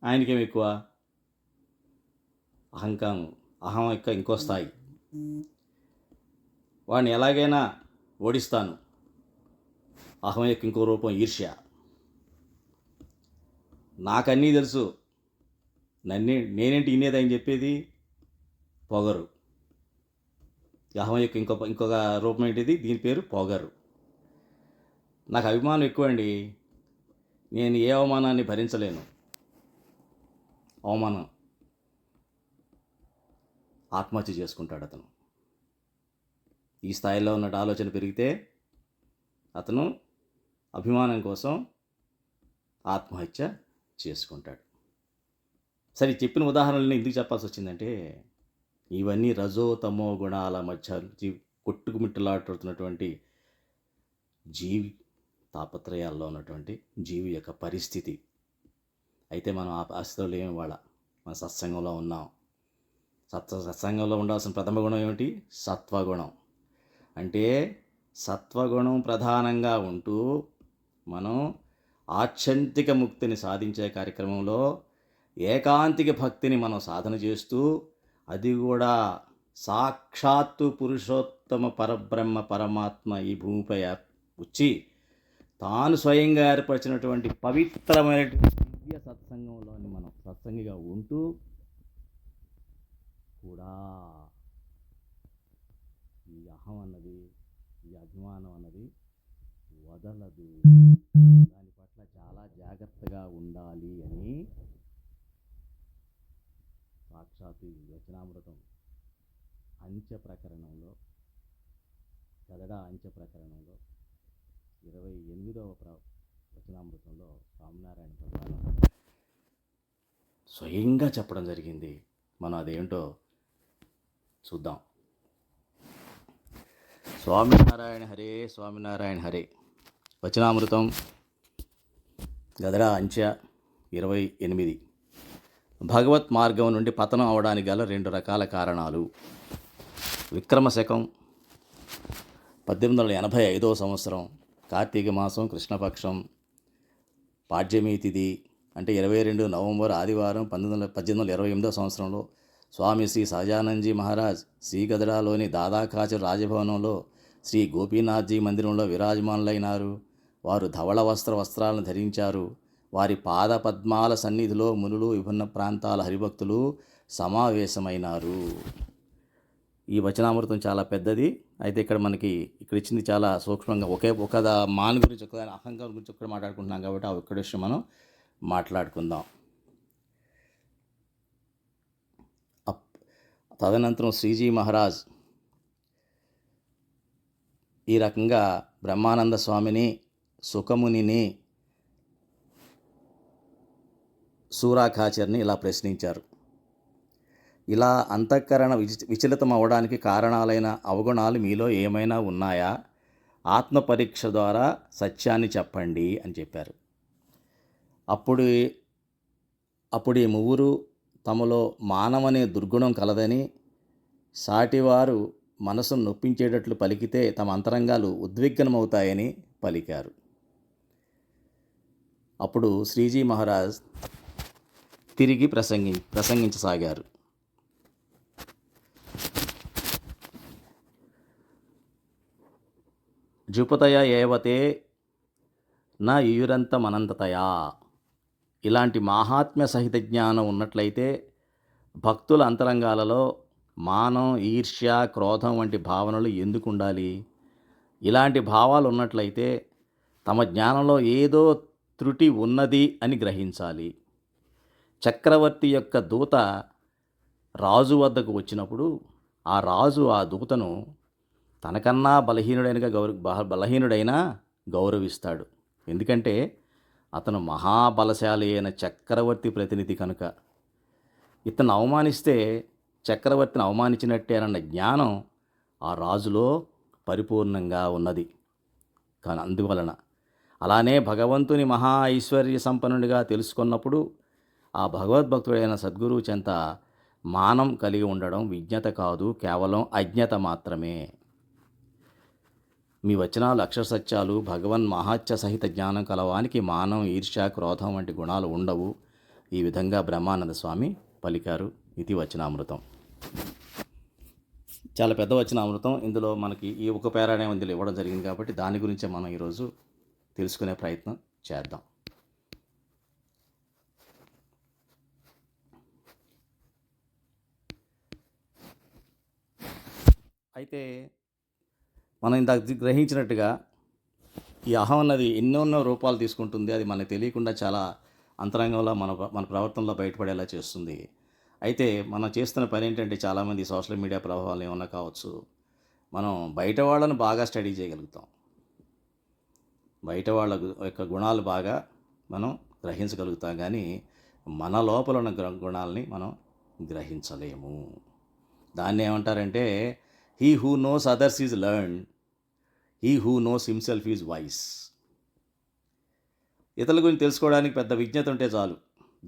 ఆయనకేం ఎక్కువ. అహం యొక్క ఇంకో స్థాయి. వాడిని ఎలాగైనా ఓడిస్తాను. అహం యొక్క ఇంకో రూపం ఈర్ష్య. నాకన్నీ తెలుసు, నేనేంటి ఇనేదని చెప్పేది పొగరు. అహం యొక్క ఇంకొక రూపం ఏంటిది? దీని పేరు పొగరు. నాకు అభిమానం ఎక్కువ అండి, నేను ఏ అవమానాన్ని భరించలేను. అవమానం ఆత్మహత్య చేసుకుంటాడు అతను. ఈ స్థాయిలో ఉన్న ఆలోచన పెరిగితే అతను అభిమానం కోసం ఆత్మహత్య చేసుకుంటాడు. సరే, చెప్పిన ఉదాహరణలను ఎందుకు చెప్పాల్సి వచ్చిందంటే, ఇవన్నీ రజో తమో గుణాల మధ్య కొట్టుకుమిట్టలాడుతున్నటువంటి జీవి తాపత్రయాల్లో ఉన్నటువంటి జీవి యొక్క పరిస్థితి. అయితే మనం ఆ పరిస్థితుల్లో ఏమి వాళ్ళ మన సత్సంగంలో ఉన్నాం. సత్సంగంలో ఉండాల్సిన ప్రథమ గుణం ఏమిటి? సత్వగుణం. అంటే సత్వగుణం ప్రధానంగా ఉంటూ మనం ఆత్యంతిక ముక్తిని సాధించే కార్యక్రమంలో ఏకాంతిక భక్తిని మనం సాధన చేస్తూ, అది కూడా సాక్షాత్తు పురుషోత్తమ పరబ్రహ్మ పరమాత్మ ఈ భూమిపై వచ్చి తాను స్వయంగా ఏర్పరిచినటువంటి పవిత్రమైనటువంటి దివ్య సత్సంగంలోని మనం సత్సంగిగా ఉంటూ కూడా ఈ అహం అన్నది, ఈ అభిమానం అన్నది వదలదు. దాని పట్ల చాలా జాగ్రత్తగా ఉండాలి అని సాక్షాత్తు ఈ వచనామృతం అంచె ప్రకరణంలో, గదడా అంచె ప్రకరణంలో 28వ వచనామృతంలో స్వామినారాయణ భగవాను స్వయంగా చెప్పడం జరిగింది. మనం అదేంటో చూద్దాం. స్వామినారాయణ హరే, స్వామినారాయణ హరే. వచనామృతం గదడా అంచె 28. భగవత్ మార్గం నుండి పతనం అవడానికి గల 2 రకాల కారణాలు. విక్రమ శకం 1885వ సంవత్సరం కార్తీక మాసం కృష్ణపక్షం పాడ్యమి తిథి అంటే 22 నవంబర్ ఆదివారం 1828వ సంవత్సరంలో స్వామి శ్రీ సహజానందజీ మహారాజ్ శ్రీగదడాలోని దాదాకాచర్ రాజభవనంలో శ్రీ గోపీనాథ్జీ మందిరంలో విరాజమానులైనారు. వారు ధవళ వస్త్రాలను ధరించారు. వారి పాద పద్మాల సన్నిధిలో మునులు, విభిన్న ప్రాంతాల హరిభక్తులు సమావేశమైనారు. ఈ వచనామృతం చాలా పెద్దది. అయితే ఇక్కడ ఇచ్చింది చాలా సూక్ష్మంగా ఒక మాన్ గురించి, ఒక అహంకారం గురించి ఒక్కడ మాట్లాడుకుంటున్నాం కాబట్టి ఆ ఒక్క విషయం మనం మాట్లాడుకుందాం. తదనంతరం శ్రీజీ మహారాజ్ ఈ రకంగా బ్రహ్మానంద స్వామిని, సుఖమునిని, సూరాఖాచర్ని ఇలా ప్రశ్నించారు. ఇలా అంతఃకరణ విచలితం అవ్వడానికి కారణాలైన అవగుణాలు మీలో ఏమైనా ఉన్నాయా? ఆత్మ పరీక్ష ద్వారా సత్యాన్ని చెప్పండి అని చెప్పారు. అప్పుడు ఈ ముగ్గురు తమలో మానవనే దుర్గుణం కలదని, సాటివారు మనసును నొప్పించేటట్లు పలికితే తమ అంతరంగాలు ఉద్విగ్నమవుతాయని పలికారు. అప్పుడు శ్రీజీ మహారాజ్ తిరిగి ప్రసంగించసాగారు. జుపతయ ఏవతే నా యుయురంతమనంతతయా. ఇలాంటి మాహాత్మ్య సహిత జ్ఞానం ఉన్నట్లయితే భక్తుల అంతరంగాలలో మానం, ఈర్ష్య, క్రోధం వంటి భావనలు ఎందుకు ఉండాలి? ఇలాంటి భావాలు ఉన్నట్లయితే తమ జ్ఞానంలో ఏదో త్రుటి ఉన్నది అని గ్రహించాలి. చక్రవర్తి యొక్క దూత రాజు వద్దకు వచ్చినప్పుడు ఆ రాజు ఆ దూతను తనకన్నా బలహీనుడైనా గౌరవిస్తాడు. ఎందుకంటే అతను మహాబలశాలి అయిన చక్రవర్తి ప్రతినిధి కనుక. ఇతను అవమానిస్తే చక్రవర్తిని అవమానించినట్టేనన్న జ్ఞానం ఆ రాజులో పరిపూర్ణంగా ఉన్నది. కానీ అందువలన అలానే భగవంతుని మహా ఐశ్వర్య సంపన్నుడిగా తెలుసుకున్నప్పుడు ఆ భగవద్భక్తుడైన సద్గురువు చెంత మానం కలిగి ఉండడం విజ్ఞత కాదు, కేవలం అజ్ఞత మాత్రమే. మీ వచనాలు అక్షర సత్యాలు. భగవన్ మహాత్య సహిత జ్ఞానం కలవానికి మానం, ఈర్ష్య, క్రోధం వంటి గుణాలు ఉండవు. ఈ విధంగా బ్రహ్మానంద స్వామి పలికారు. ఇది వచనామృతం. చాలా పెద్ద వచనామృతం. ఇందులో మనకి ఈ ఒక పేరానే ఇందులో ఇవ్వడం జరిగింది కాబట్టి దాని గురించే మనం ఈరోజు తెలుసుకునే ప్రయత్నం చేద్దాం. అయితే మనం ఇందాక గ్రహించినట్టుగా ఈ అహం అన్నది ఎన్నెన్నో రూపాలు తీసుకుంటుంది. అది మనకు తెలియకుండా చాలా అంతరంగంలో మన ప్రవర్తనలో బయటపడేలా చేస్తుంది. అయితే మనం చేస్తున్న పని ఏంటంటే చాలామంది సోషల్ మీడియా ప్రభావాలు ఏమన్నా కావచ్చు, మనం బయట వాళ్ళను బాగా స్టడీ చేయగలుగుతాం. బయట వాళ్ళ యొక్క గుణాలు బాగా మనం గ్రహించగలుగుతాం, కానీ మన లోపల ఉన్న గుణాలని మనం గ్రహించలేము. దాన్ని ఏమంటారంటే he who knows others is learn, he who knows himself is wise. ఇతరుల గురించి తెలుసుకోవడానికి పెద్ద విజ్ఞత ఉంటే చాలు.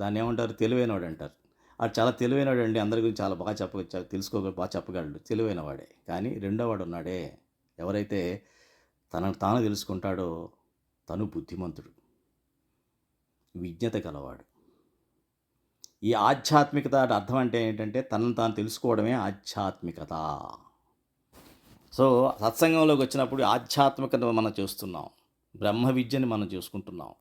దాన్ని ఏమంటారు? తెలివైనవాడు అంటారు. ఆడు చాలా తెలివైనవాడు అండి. అందరి గురించి చాలా బాగా బాగా చెప్పగలడు. తెలివైన వాడే. కానీ రెండోవాడు ఉన్నాడే, ఎవరైతే తనను తాను తెలుసుకుంటాడో తను బుద్ధిమంతుడు, విజ్ఞత గలవాడు. ఈ ఆధ్యాత్మికత అర్థం అంటే ఏంటంటే తనను తాను తెలుసుకోవడమే ఆధ్యాత్మికత. సో సత్సంగంలోకి వచ్చినప్పుడు ఆధ్యాత్మికత మనం చూస్తున్నాం, బ్రహ్మ విద్యని మనం చూసుకుంటున్నాం.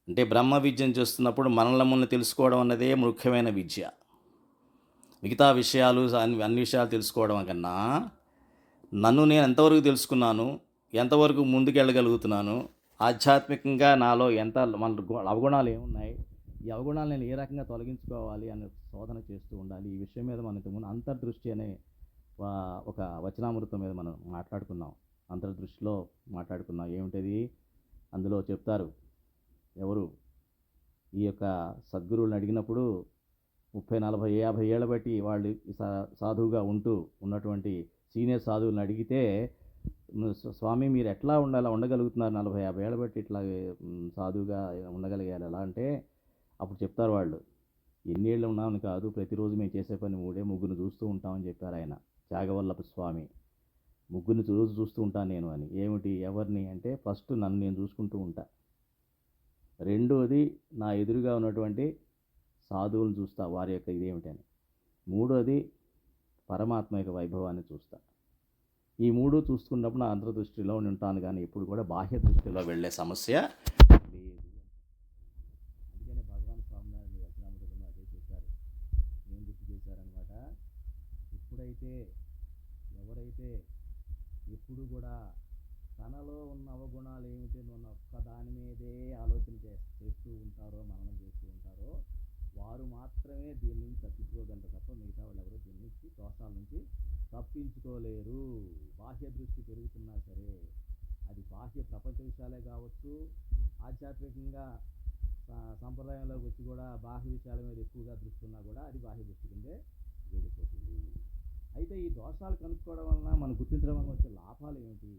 అంటే బ్రహ్మ విద్యను చూస్తున్నప్పుడు మనల్ని తెలుసుకోవడం అన్నదే ముఖ్యమైన విద్య. మిగతా విషయాలు అన్ని విషయాలు తెలుసుకోవడం కన్నా నన్ను నేను ఎంతవరకు తెలుసుకున్నాను, ఎంతవరకు ముందుకెళ్ళగలుగుతున్నాను, ఆధ్యాత్మికంగా నాలో ఎంత అవగుణాలు ఏమున్నాయి, ఈ అవగుణాలు నేను ఏ రకంగా తొలగించుకోవాలి అనే శోధన చేస్తూ ఉండాలి. ఈ విషయం మీద మనం ఇంతకుముందు అంతర్దృష్టి అనే ఒక వచనామృతం మీద మనం మాట్లాడుకున్నాం. అంతర్దృష్టిలో మాట్లాడుకున్నాం. ఏమిటది? అందులో చెప్తారు, ఎవరు ఈ యొక్క సద్గురువులను అడిగినప్పుడు 30, 40, 50 ఏళ్ళ బట్టి వాళ్ళు సాధువుగా ఉన్నటువంటి సీనియర్ సాధువులను అడిగితే, స్వామి మీరు ఎట్లా ఉండగలుగుతున్నారు 40, 50 ఏళ్ళ బట్టి ఇట్లా సాధువుగా ఉండగలిగారు ఎలా అంటే, అప్పుడు చెప్తారు వాళ్ళు, ఎన్నేళ్ళు ఉన్నామని కాదు, ప్రతిరోజు మేము చేసే పని ముగ్గురు చూస్తూ ఉంటామని చెప్పారు ఆయన, త్యాగవల్లభ స్వామి. ముగ్గురిని రోజు చూస్తూ ఉంటాను నేను అని. ఏమిటి, ఎవరిని అంటే, ఫస్ట్ నన్ను నేను చూసుకుంటూ ఉంటా, రెండోది నా ఎదురుగా ఉన్నటువంటి సాధువులను చూస్తా, వారి యొక్క ఇదేమిటని, మూడోది పరమాత్మ యొక్క వైభవాన్ని చూస్తా. ఈ మూడు చూసుకున్నప్పుడు నా అంతర్దృష్టిలో ఉంటాను, కానీ ఇప్పుడు కూడా బాహ్య దృష్టిలో వెళ్ళే సమస్య లేదు. అందుకనే భగవాన్ స్వామినారాయణ వచనామృతంలో అదే చెప్పారు. ఏం గుర్తు చేశారనమాట, ఎవరైతే ఎప్పుడు కూడా తనలో ఉన్న అవగుణాలు ఏమిటి ఉన్న ఒక్క దాని మీదే ఆలోచన చేస్తూ ఉంటారో, మననం చేస్తూ ఉంటారో, వారు మాత్రమే దీని నుంచి తప్పించుకోగలరు తప్ప మిగతా వాళ్ళు ఎవరు దీని నుంచి, దోషాల నుంచి తప్పించుకోలేరు. బాహ్య దృష్టి పెరుగుతున్నా సరే, అది బాహ్య ప్రపంచ విషయాలే కావచ్చు, ఆధ్యాత్మికంగా సంప్రదాయంలోకి వచ్చి కూడా బాహ్య విషయాల మీద ఎక్కువగా దృష్టి ఉన్నా కూడా అది బాహ్య దృష్టి కిందే వెళ్ళిపోతుంది. అయితే ఈ దోషాలు కనుక్కోవడం వలన మనం గుర్తించడం వలన వచ్చే లాభాలు ఏమిటి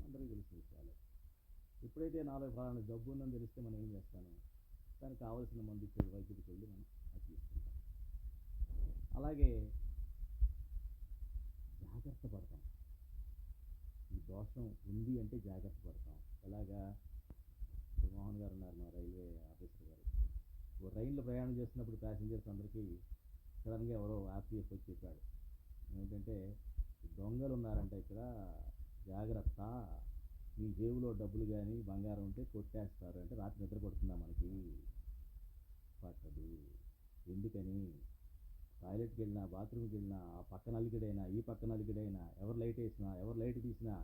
అందరికీ తెలిసిన విషయాలు. ఎప్పుడైతే నాలో ఫలానా జబ్బు ఉందని తెలిస్తే మనం ఏం చేస్తాను, దానికి కావాల్సిన మంది వైద్యుడికి వెళ్ళి మనం అది తీసుకుంటాం. అలాగే జాగ్రత్త పడతాం. ఈ దోషం ఉంది అంటే జాగ్రత్త పడతాం. ఎలాగా, మోహన్ గారు ఉన్నారు, మా రైల్వే ఆఫీసర్ గారు, రైల్లో ప్రయాణం చేస్తున్నప్పుడు ప్యాసింజర్స్ అందరికీ సడన్గా ఎవరో ఆర్పిఎఫ్ వచ్చి చెప్పాడు, ఏంటంటే దొంగలు ఉన్నారంట ఇక్కడ, జాగ్రత్త, మీ జేబులో డబ్బులు కానీ బంగారం ఉంటే కొట్టేస్తారు. అంటే రాత్రి నిద్ర పడుతుందా మనకి? పట్టదు. ఎందుకని? టాయిలెట్కి వెళ్ళినా, బాత్రూమ్కి వెళ్ళినా, ఆ పక్కన అలికిడైనా, ఈ పక్కన అలికిడైనా, ఎవరు లైట్ వేసినా, ఎవరు లైట్ తీసినా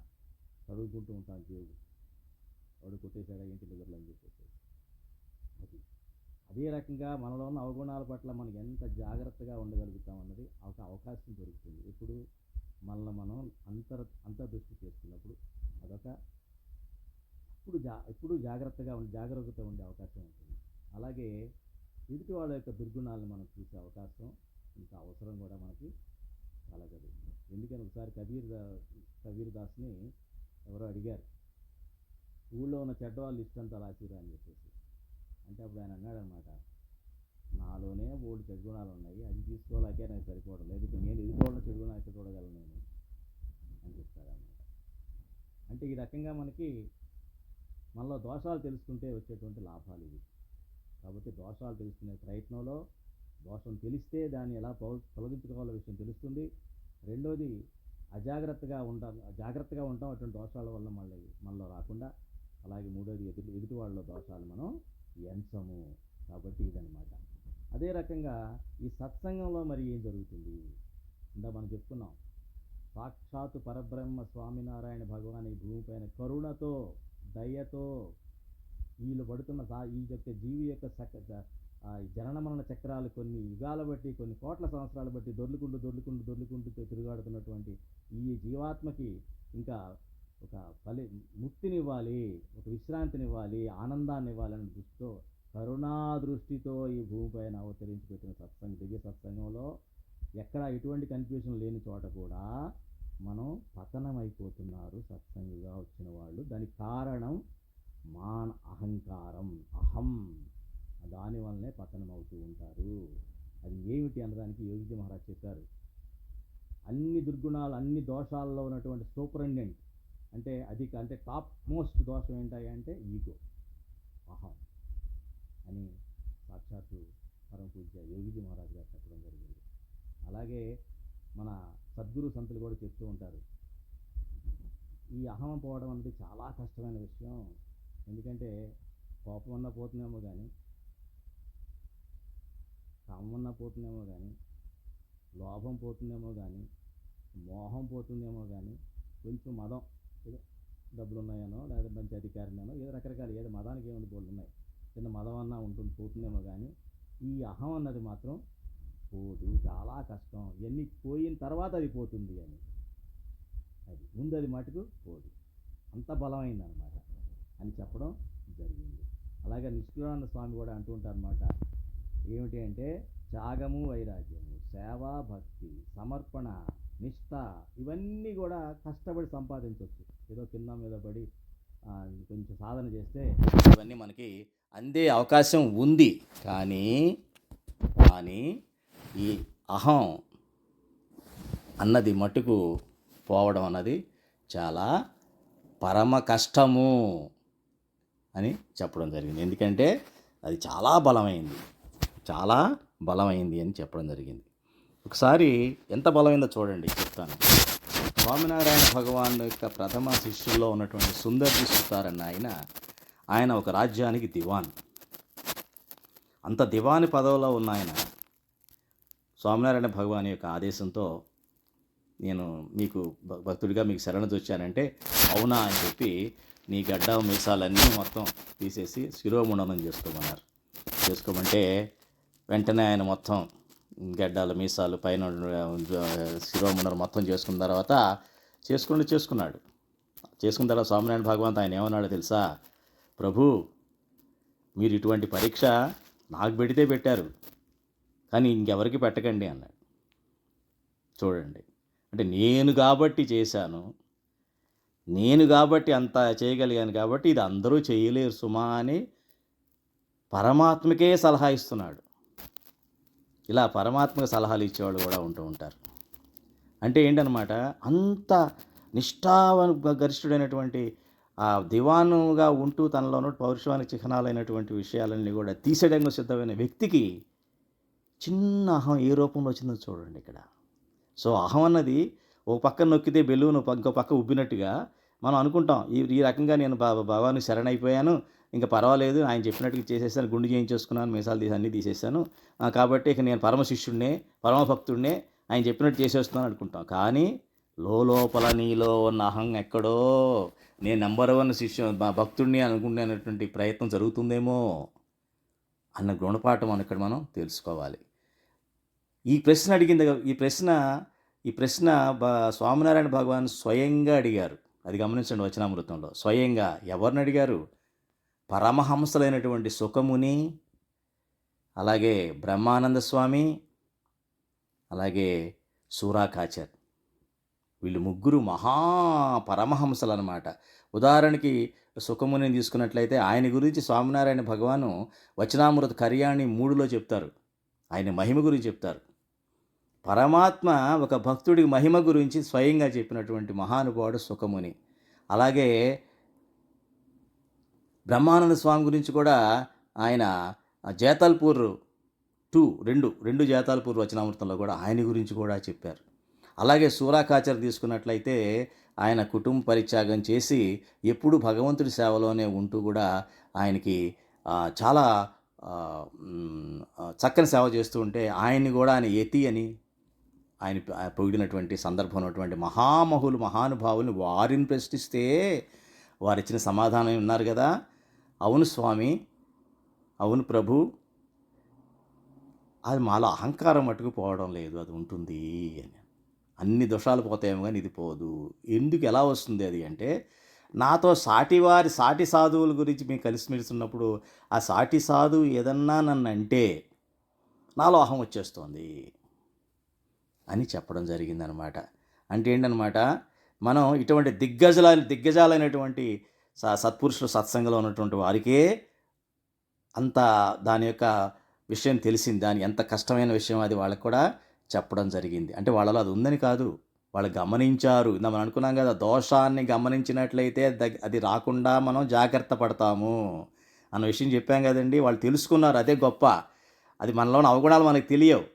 చదువుకుంటూ ఉంటాను జేబు, వాడు కొట్టేశాడా ఏంటి నిద్రలు అని చెప్పేసి. అదే రకంగా మనలో ఉన్న అవగుణాల పట్ల మనం ఎంత జాగ్రత్తగా ఉండగలుగుతాం అన్నది ఒక అవకాశం దొరుకుతుంది. ఇప్పుడు మనల్ని మనం అంతర్దృష్టి చేసుకున్నప్పుడు అదొక ఇప్పుడు జాగ్రత్తగా ఉండే అవకాశం ఉంటుంది. అలాగే ఎదుటి వాళ్ళ యొక్క దుర్గుణాలను మనం చూసే అవకాశం ఇంకా అవసరం కూడా మనకి చాలా జరుగుతుంది. ఎందుకని ఒకసారి కబీర్ దాస్ని ఎవరో అడిగారు, ఊళ్ళో ఉన్న చెడ్డవాళ్ళు లిస్ట్ అంతా రాసిరా అని చెప్పేసి. అంటే అప్పుడు ఆయన అన్నాడనమాట, నాలోనే 3 చెడు గుణాలు ఉన్నాయి, అది తీసుకోలేకే నాకు సరిపోవడం లేదు, నేను ఎదుటివాళ్ళ చెడు గుణాలు అయితే చూడగలను నేను అని చెప్తాడనమాట. అంటే ఈ రకంగా మనలో దోషాలు తెలుసుకుంటే వచ్చేటువంటి లాభాలు ఇవి. కాబట్టి దోషాలు తెలుసుకునే ప్రయత్నంలో, దోషం తెలిస్తే దాన్ని ఎలా తొలగించుకోవాలో విషయం తెలుస్తుంది. రెండోది జాగ్రత్తగా ఉంటాం అటువంటి దోషాల వల్ల మనలో రాకుండా. అలాగే మూడోది ఎదుటి వాళ్ళ దోషాలు మనం ఎంచము. కాబట్టి ఇదనమాట. అదే రకంగా ఈ సత్సంగంలో మరి ఏం జరుగుతుంది, ఇందా మనం చెప్పుకున్నాం, సాక్షాత్తు పరబ్రహ్మ స్వామినారాయణ భగవాన్ ఈ భూమిపైన కరుణతో, దయతో వీళ్ళు పడుతున్న ఈ యొక్క జీవి యొక్క జనన మరణ చక్రాలు కొన్ని యుగాల బట్టి, కొన్ని కోట్ల సంవత్సరాలు బట్టి దొర్లుకుంటూ తిరుగాడుతున్నటువంటి ఈ జీవాత్మకి ఇంకా ఒక ముక్తినివ్వాలి, ఒక విశ్రాంతినివ్వాలి, ఆనందాన్ని ఇవ్వాలనే దృష్టితో, కరుణా దృష్టితో ఈ భూమిపైన అవతరించి పెట్టిన దివ్య సత్సంగంలో ఎక్కడ ఎటువంటి కన్ఫ్యూజన్ లేని చోట కూడా మనం పతనమైపోతున్నారు సత్సంగిగా వచ్చిన వాళ్ళు. దానికి కారణం అహంకారం, అహం. దానివల్లనే పతనం అవుతూ ఉంటారు. అది ఏమిటి అన్నదానికి యోగిజీ మహారాజ్ చెప్పారు. అన్ని దుర్గుణాలు, అన్ని దోషాల్లో ఉన్నటువంటి సూపరింటెండెంట్ అంటే టాప్ మోస్ట్ దోషం ఏంటంటే ఈగో, అహం అని సాక్షాత్తు పరమ పూజ్య యోగిజీ మహారాజ్ గారు చెప్పడం జరిగింది. అలాగే మన సద్గురు సంతులు కూడా చెప్తూ ఉంటారు, ఈ అహం పోవడం అనేది చాలా కష్టమైన విషయం. ఎందుకంటే కోపం అన్నా పోతుందేమో కానీ, కామం అన్నా పోతుందేమో కానీ, లోభం పోతుందేమో కానీ, మోహం పోతుందేమో కానీ, కొంచెం మదం, ఏదో డబ్బులు ఉన్నాయనో లేదా మంచి అధికారినో ఏదో రకరకాల ఏదో మదానికి ఏమైనా బోర్డు ఉన్నాయి, చిన్న మదం అన్నా పోతుందేమో కానీ ఈ అహం అన్నది మాత్రం పోదు, చాలా కష్టం. ఇవన్నీ పోయిన తర్వాత అది పోతుంది అని, అది ముందు అది మటుకు పోదు, అంత బలమైందనమాట అని చెప్పడం జరిగింది. అలాగే నిష్ఠురానంద స్వామి కూడా అంటూ ఉంటారన్నమాట. ఏమిటి అంటే త్యాగము, వైరాగ్యము, సేవ, భక్తి, సమర్పణ, నిష్ఠ ఇవన్నీ కూడా కష్టపడి సంపాదించవచ్చు. ఏదో కింద మీద పడి కొంచెం సాధన చేస్తే ఇవన్నీ మనకి అందే అవకాశం ఉంది. కానీ ఈ అహం అన్నది మట్టుకు పోవడం అన్నది చాలా పరమ కష్టము అని చెప్పడం జరిగింది. ఎందుకంటే అది చాలా బలమైంది అని చెప్పడం జరిగింది. ఒకసారి ఎంత బలమైందో చూడండి, చెప్తాను. స్వామినారాయణ భగవాన్ యొక్క ప్రథమ శిష్యుల్లో ఉన్నటువంటి సుందర్జీ సుతార్ అన్న ఆయన ఒక రాజ్యానికి దివాన్. అంత దివాని పదవిలో ఉన్న ఆయన స్వామినారాయణ భగవాన్ యొక్క ఆదేశంతో, నేను మీకు భక్తుడిగా మీకు శరణు వచ్చానంటే అవునా అని చెప్పి నీ గడ్డ మీసాలన్నీ మొత్తం తీసేసి శిరోముండనం చేసుకోమంటే వెంటనే ఆయన మొత్తం గడ్డాలు మీసాలు పైన శిరోముండనం మొత్తం చేసుకున్న తర్వాత చేసుకున్నాడు. చేసుకున్న తర్వాత స్వామినారాయణ భగవంతు ఆయన ఏమన్నాడో తెలుసా? ప్రభు, మీరు ఇటువంటి పరీక్ష నాకు పెడితే పెట్టారు, కానీ ఇంకెవరికి పెట్టకండి అన్నాడు. చూడండి, అంటే నేను కాబట్టి చేశాను, నేను కాబట్టి అంత చేయగలిగాను కాబట్టి ఇది అందరూ చేయలేరు సుమా అని పరమాత్మకే సలహా ఇస్తున్నాడు. ఇలా పరమాత్మకు సలహాలు ఇచ్చేవాళ్ళు కూడా ఉంటూ ఉంటారు. అంటే ఏంటనమాట, అంత గరిష్ఠుడైనటువంటి ఆ దివానుగా ఉంటూ తనలో ఉన్న పౌరుషానికి చిహ్నాలైనటువంటి విషయాలన్నీ కూడా తీసేయడానికి సిద్ధమైన వ్యక్తికి చిన్న అహం ఏ రూపంలో వచ్చిందో చూడండి ఇక్కడ. సో అహం అన్నది ఒక పక్క నొక్కితే బెలూను ఇంకో పక్క ఉబ్బినట్టుగా మనం అనుకుంటాం. ఈ రకంగా నేను భగవాను శరణైపోయాను, ఇంకా పర్వాలేదు, ఆయన చెప్పినట్టుగా చేసేసాను, గుండు చేయించేసుకున్నాను, మీసాలు అన్నీ తీసేసాను, కాబట్టి ఇక నేను పరమ శిష్యుడినే, పరమ భక్తుడినే, ఆయన చెప్పినట్టు చేసేస్తున్నాను అనుకుంటాం. కానీ లోపల నీలో ఉన్న అహం ఎక్కడో నేను నెంబర్ 1 భక్తుడిని అనుకునేటువంటి ప్రయత్నం జరుగుతుందేమో అన్న గుణపాఠం మనం తెలుసుకోవాలి. ఈ ప్రశ్న స్వామినారాయణ భగవాన్ స్వయంగా అడిగారు. అది గమనించండి, వచనామృతంలో స్వయంగా ఎవరిని అడిగారు? పరమహంసలైనటువంటి సుఖముని, అలాగే బ్రహ్మానంద స్వామి, అలాగే సూరాకాచార్, వీళ్ళు ముగ్గురు పరమహంసలు అన్నమాట. ఉదాహరణకి సుఖముని తీసుకున్నట్లయితే ఆయన గురించి స్వామినారాయణ భగవాను వచనామృత కళ్యాణి 3లో చెప్తారు, ఆయన మహిమ గురించి చెప్తారు. పరమాత్మ ఒక భక్తుడికి మహిమ గురించి స్వయంగా చెప్పినటువంటి మహానుభావుడు సుఖముని. అలాగే బ్రహ్మానంద స్వామి గురించి కూడా ఆయన జేతల్పూర్ 2 జేతల్పూర్ వచనామృతంలో కూడా ఆయన గురించి కూడా చెప్పారు. అలాగే సూరాకాచార్ తీసుకున్నట్లయితే ఆయన కుటుంబ పరిత్యాగం చేసి ఎప్పుడు భగవంతుడి సేవలోనే ఉంటూ కూడా ఆయనకి చాలా చక్కని సేవ చేస్తూ ఉంటే ఆయన్ని కూడా ఆయన యతి అని ఆయన పొగిడినటువంటి సందర్భం ఉన్నటువంటి మహానుభావులు వారిని ప్రశ్నిస్తే వారు ఇచ్చిన సమాధానం ఉన్నారు కదా, అవును స్వామి, అవును ప్రభు, అది మాలో అహంకారం మట్టుకు పోవడం లేదు, అది ఉంటుంది అని. అన్ని దోషాలు పోతాయేమో కానీ ఇది పోదు. ఎందుకు, ఎలా వస్తుంది అది అంటే, నాతో సాటి సాధువుల గురించి మేము కలిసిమెలిసి ఉన్నప్పుడు ఆ సాటి సాధువు ఏదన్నా నన్ను అంటే నాలో అహం వచ్చేస్తుంది అని చెప్పడం జరిగిందనమాట. అంటే ఏంటనమాట, మనం ఇటువంటి దిగ్గజాలైనటువంటి సత్పురుషుల సత్సంగంలో ఉన్నటువంటి వారికే అంత దాని యొక్క విషయం తెలిసింది, దాని ఎంత కష్టమైన విషయం అది వాళ్ళకు కూడా చెప్పడం జరిగింది. అంటే వాళ్ళలో అది ఉందని కాదు, వాళ్ళు గమనించారు. ఇందా మనం అనుకున్నాం కదా, దోషాన్ని గమనించినట్లయితే అది రాకుండా మనం జాగ్రత్త పడతాము అన్న విషయం చెప్పాం కదండి. వాళ్ళు తెలుసుకున్నారు, అదే గొప్ప. అది మనలోని అవగుణాలు మనకు తెలియవు,